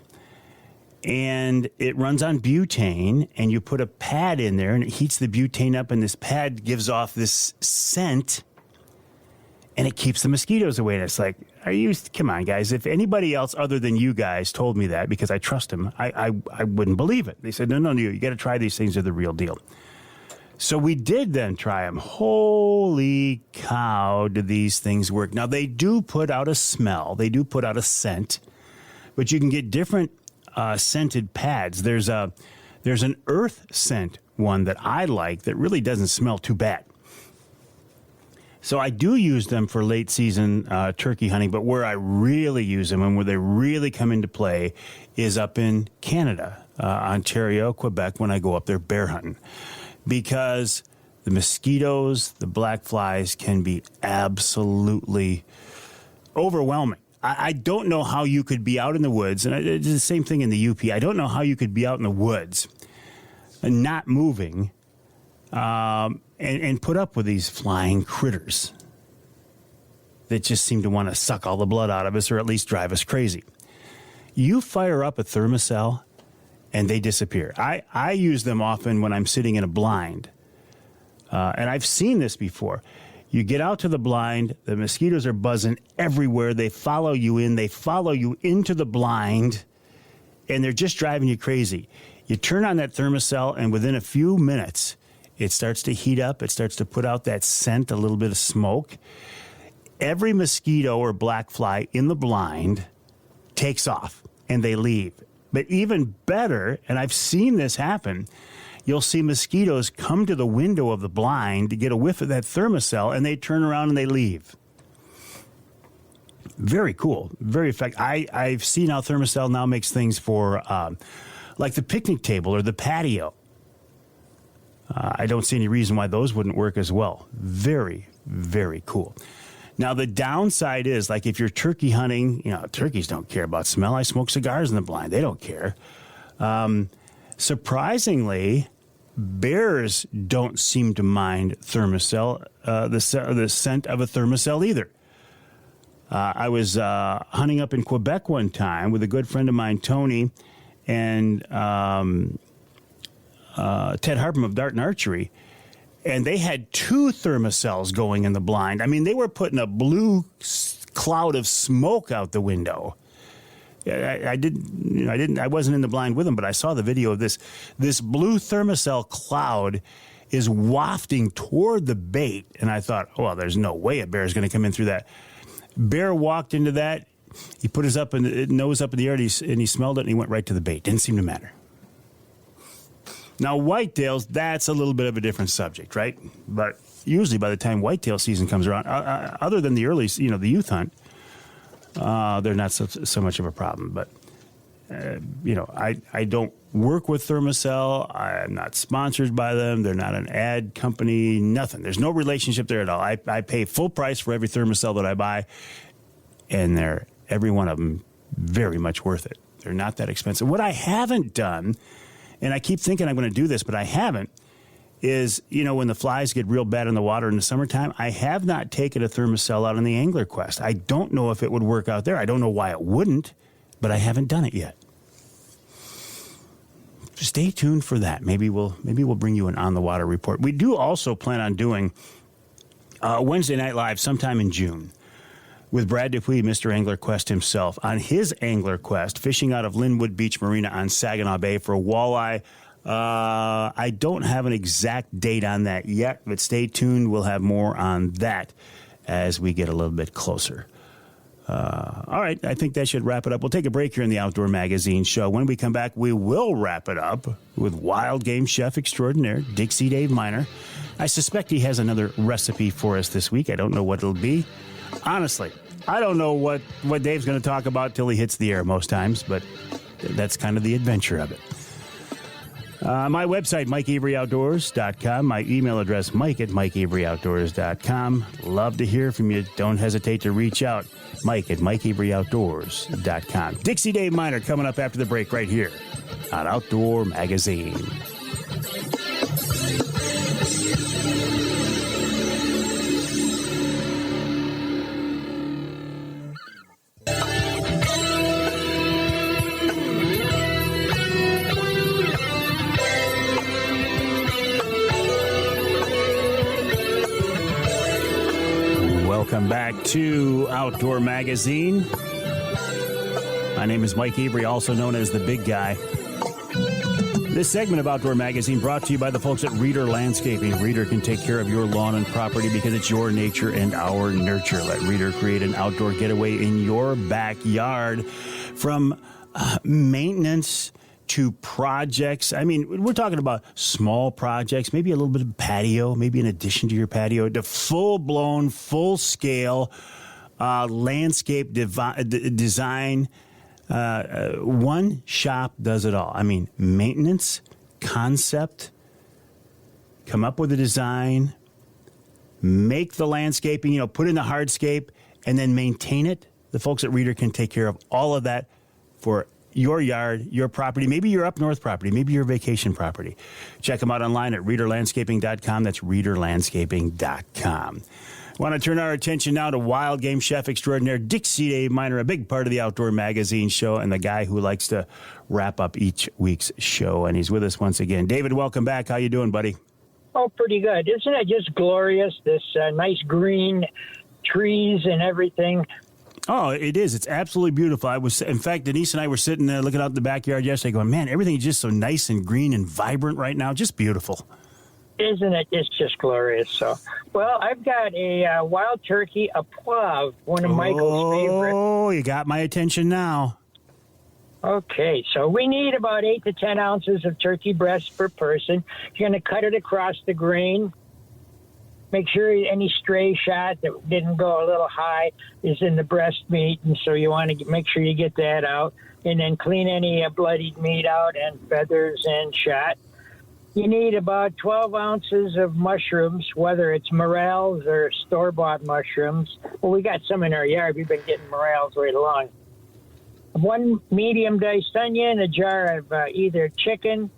And it runs on butane, and you put a pad in there, and it heats the butane up, and this pad gives off this scent, and it keeps the mosquitoes away. And it's like, come on, guys. If anybody else other than you guys told me that, because I trust them, I wouldn't believe it. They said, no, you got to try these things. They're the real deal. So we did then try them. Holy cow, do these things work. Now, they do put out a smell. They do put out a scent, but you can get different scented pads. There's an earth scent one that I like that really doesn't smell too bad. So I do use them for late season turkey hunting, but where I really use them and where they really come into play is up in Canada, Ontario, Quebec, when I go up there bear hunting. Because the mosquitoes, the black flies can be absolutely overwhelming. I don't know how you could be out in the woods, and it's the same thing in the UP. I don't know how you could be out in the woods and not moving and put up with these flying critters that just seem to want to suck all the blood out of us or at least drive us crazy. You fire up a thermocell, and they disappear. I use them often when I'm sitting in a blind, and I've seen this before. You get out to the blind, the mosquitoes are buzzing everywhere. They follow you in. They follow you into the blind, and they're just driving you crazy. You turn on that thermocell, and within a few minutes, it starts to heat up. It starts to put out that scent, a little bit of smoke. Every mosquito or black fly in the blind takes off, and they leave. But even better, and I've seen this happen, you'll see mosquitoes come to the window of the blind to get a whiff of that thermocell, and they turn around and they leave. Very cool. Very effective. I've seen how thermocell now makes things for like the picnic table or the patio. I don't see any reason why those wouldn't work as well. Very, very cool. Now, the downside is, like, if you're turkey hunting, turkeys don't care about smell. I smoke cigars in the blind. They don't care. Surprisingly, bears don't seem to mind Thermacell, the scent of a Thermacell either. I was hunting up in Quebec one time with a good friend of mine, Tony, and Ted Harpum of Dart and Archery, and they had 2 Thermacells going in the blind. I mean, they were putting a blue cloud of smoke out the window. I wasn't in the blind with them, but I saw the video of this. This blue Thermacell cloud is wafting toward the bait, and I thought, oh, well, there's no way a bear is going to come in through that. Bear walked into that. He put his nose up in the air, and he smelled it, and he went right to the bait. Didn't seem to matter. Now, whitetails, that's a little bit of a different subject, right? But usually by the time whitetail season comes around, other than the early, the youth hunt, they're not so much of a problem. But, I don't work with Thermacell. I'm not sponsored by them. They're not an ad company, nothing. There's no relationship there at all. I pay full price for every Thermacell that I buy, and they're, every one of them, very much worth it. They're not that expensive. What I haven't done, and I keep thinking I'm going to do this, but I haven't, is, when the flies get real bad in the water in the summertime, I have not taken a Thermacell out on the Angler Quest. I don't know if it would work out there. I don't know why it wouldn't, but I haven't done it yet. Stay tuned for that. Maybe we'll bring you an on-the-water report. We do also plan on doing Wednesday Night Live sometime in June with Brad Dupuis, Mr. Angler Quest himself, on his Angler Quest, fishing out of Linwood Beach Marina on Saginaw Bay for walleye. I don't have an exact date on that yet, but stay tuned. We'll have more on that as we get a little bit closer. All right, I think that should wrap it up. We'll take a break here in the Outdoor Magazine show. When we come back, we will wrap it up with wild game chef extraordinaire, Dixie Dave Minar. I suspect he has another recipe for us this week. I don't know what it'll be. Honestly, I don't know what Dave's going to talk about till he hits the air most times, but that's kind of the adventure of it. My website, MikeAveryOutdoors.com. My email address, Mike@MikeAveryOutdoors.com. Love to hear from you. Don't hesitate to reach out. Mike@MikeAveryOutdoors.com. Dixie Dave Minar coming up after the break right here on Outdoor Magazine. Welcome back to Outdoor Magazine. My name is Mike Avery, also known as the Big Guy. This segment of Outdoor Magazine brought to you by the folks at Reeder Landscaping. Reeder can take care of your lawn and property because it's your nature and our nurture. Let Reeder create an outdoor getaway in your backyard. From maintenance to projects. I mean, we're talking about small projects, maybe a little bit of patio, maybe an addition to your patio, to full-blown, full-scale landscape design. One shop does it all. I mean, maintenance, concept, come up with a design, make the landscaping, put in the hardscape, and then maintain it. The folks at Reeder can take care of all of that for your yard, your property, maybe your up north property, maybe your vacation property. Check them out online at reederlandscaping.com. That's reederlandscaping.com. I want to turn our attention now to wild game chef extraordinaire Dixie Dave Minar, a big part of the Outdoor Magazine show and the guy who likes to wrap up each week's show. And he's with us once again. David, welcome back. How you doing, buddy? Oh, pretty good. Isn't it just glorious, this nice green trees and everything? Oh, it is. It's absolutely beautiful. In fact, Denise and I were sitting there looking out in the backyard yesterday going, man, everything's just so nice and green and vibrant right now. Just beautiful. Isn't it? It's just glorious. So, well, I've got a wild turkey, a plow, one of Michael's favorite. Oh, you got my attention now. Okay, so we need about 8 to 10 ounces of turkey breast per person. You're going to cut it across the grain. Make sure any stray shot that didn't go a little high is in the breast meat, and so you want to make sure you get that out. And then clean any bloodied meat out and feathers and shot. You need about 12 ounces of mushrooms, whether it's morels or store-bought mushrooms. Well, we got some in our yard. We've been getting morels right along. 1 medium diced onion, a jar of either chicken,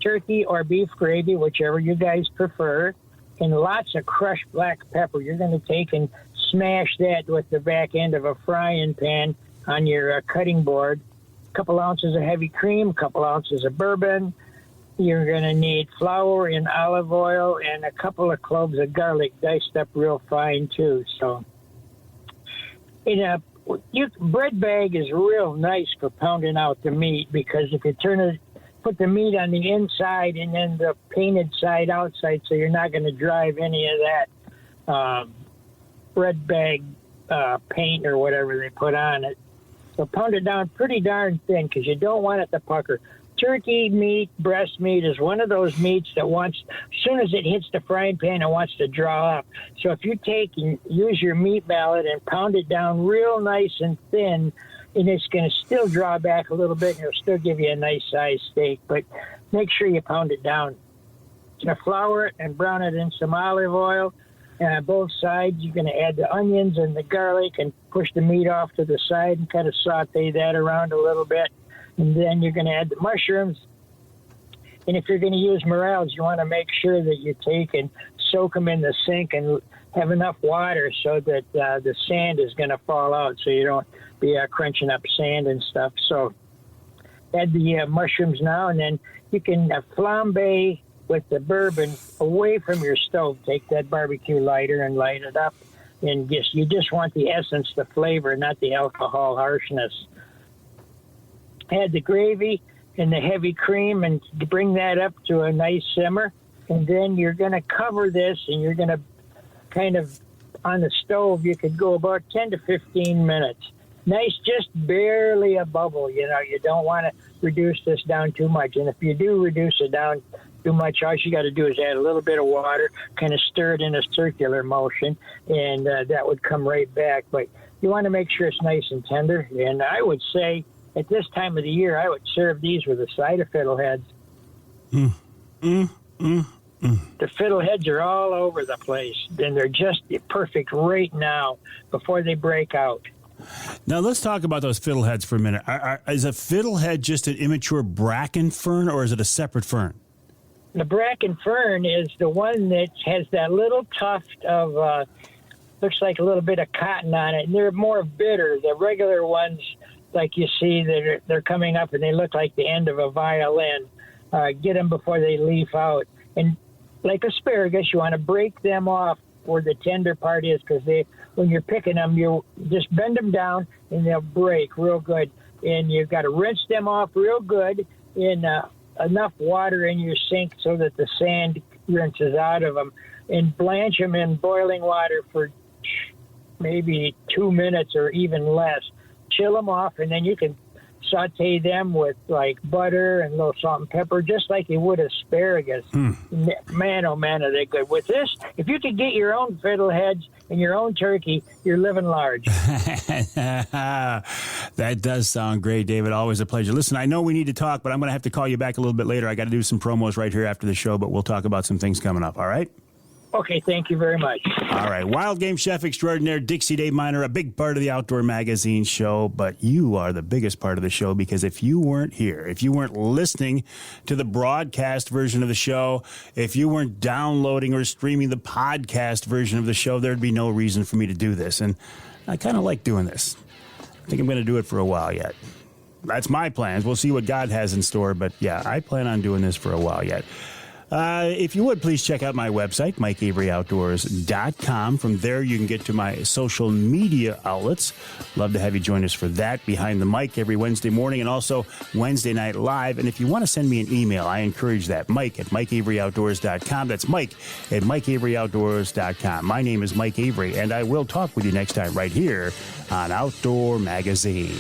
turkey, or beef gravy, whichever you guys prefer, and lots of crushed black pepper. You're going to take and smash that with the back end of a frying pan on your cutting board. A couple ounces of heavy cream, a couple ounces of bourbon. You're going to need flour and olive oil and a couple of cloves of garlic diced up real fine, too. So, bread bag is real nice for pounding out the meat, because if you put the meat on the inside and then the painted side outside, so you're not going to drive any of that bread bag paint or whatever they put on it. So pound it down pretty darn thin, because you don't want it to pucker. Turkey meat, breast meat, is one of those meats that as soon as it hits the frying pan, it wants to draw up. So if you take and use your meat mallet and pound it down real nice and thin, and it's going to still draw back a little bit, and it'll still give you a nice sized steak, but make sure you pound it down. You're going to flour it and brown it in some olive oil. And on both sides, you're going to add the onions and the garlic and push the meat off to the side and kind of saute that around a little bit. And then you're going to add the mushrooms. And if you're going to use morels, you want to make sure that you take and soak them in the sink and have enough water so that the sand is going to fall out, so you don't be crunching up sand and stuff. So add the mushrooms now, and then you can flambe with the bourbon away from your stove. Take that barbecue lighter and light it up. And you just want the essence, the flavor, not the alcohol harshness. Add the gravy and the heavy cream and bring that up to a nice simmer. And then you're going to cover this, and you're going to kind of, on the stove, you could go about 10 to 15 minutes. Nice, just barely a bubble. You don't want to reduce this down too much. And if you do reduce it down too much, all you got to do is add a little bit of water, kind of stir it in a circular motion, and that would come right back. But you want to make sure it's nice and tender. And I would say at this time of the year, I would serve these with a side of fiddleheads. The fiddleheads are all over the place, and they're just perfect right now before they break out. Now, let's talk about those fiddleheads for a minute. Is a fiddlehead just an immature bracken fern, or is it a separate fern? The bracken fern is the one that has that little tuft of, looks like a little bit of cotton on it, and they're more bitter. The regular ones, like you see, they're coming up and they look like the end of a violin. Get them before they leaf out. And like asparagus, you want to break them off where the tender part is, because when you're picking them, you just bend them down and they'll break real good. And you've got to rinse them off real good in enough water in your sink so that the sand rinses out of them, and blanch them in boiling water for maybe 2 minutes or even less. Chill them off, and then you can saute them with like butter and a little salt and pepper, just like you would asparagus. Man, oh man, are they good. With this, if you could get your own fiddleheads and your own turkey, you're living large. That does sound great, David. Always a pleasure. Listen, I know we need to talk, but I'm going to have to call you back a little bit later. I got to do some promos right here after the show, but we'll talk about some things coming up, all right? Okay, thank you very much. All right. Wild game chef extraordinaire Dixie Dave Minar, a big part of the Outdoor Magazine show, but you are the biggest part of the show, because if you weren't here, if you weren't listening to the broadcast version of the show, if you weren't downloading or streaming the podcast version of the show, there'd be no reason for me to do this. And I kind of like doing this. I think I'm going to do it for a while yet. That's my plans. We'll see what God has in store, but yeah, I plan on doing this for a while yet. If you would, please check out my website, MikeAveryOutdoors.com. From there, you can get to my social media outlets. Love to have you join us for that, Behind the Mic, every Wednesday morning, and also Wednesday Night Live. And if you want to send me an email, I encourage that, Mike@MikeAveryOutdoors.com. That's Mike@MikeAveryOutdoors.com. My name is Mike Avery, and I will talk with you next time right here on Outdoor Magazine.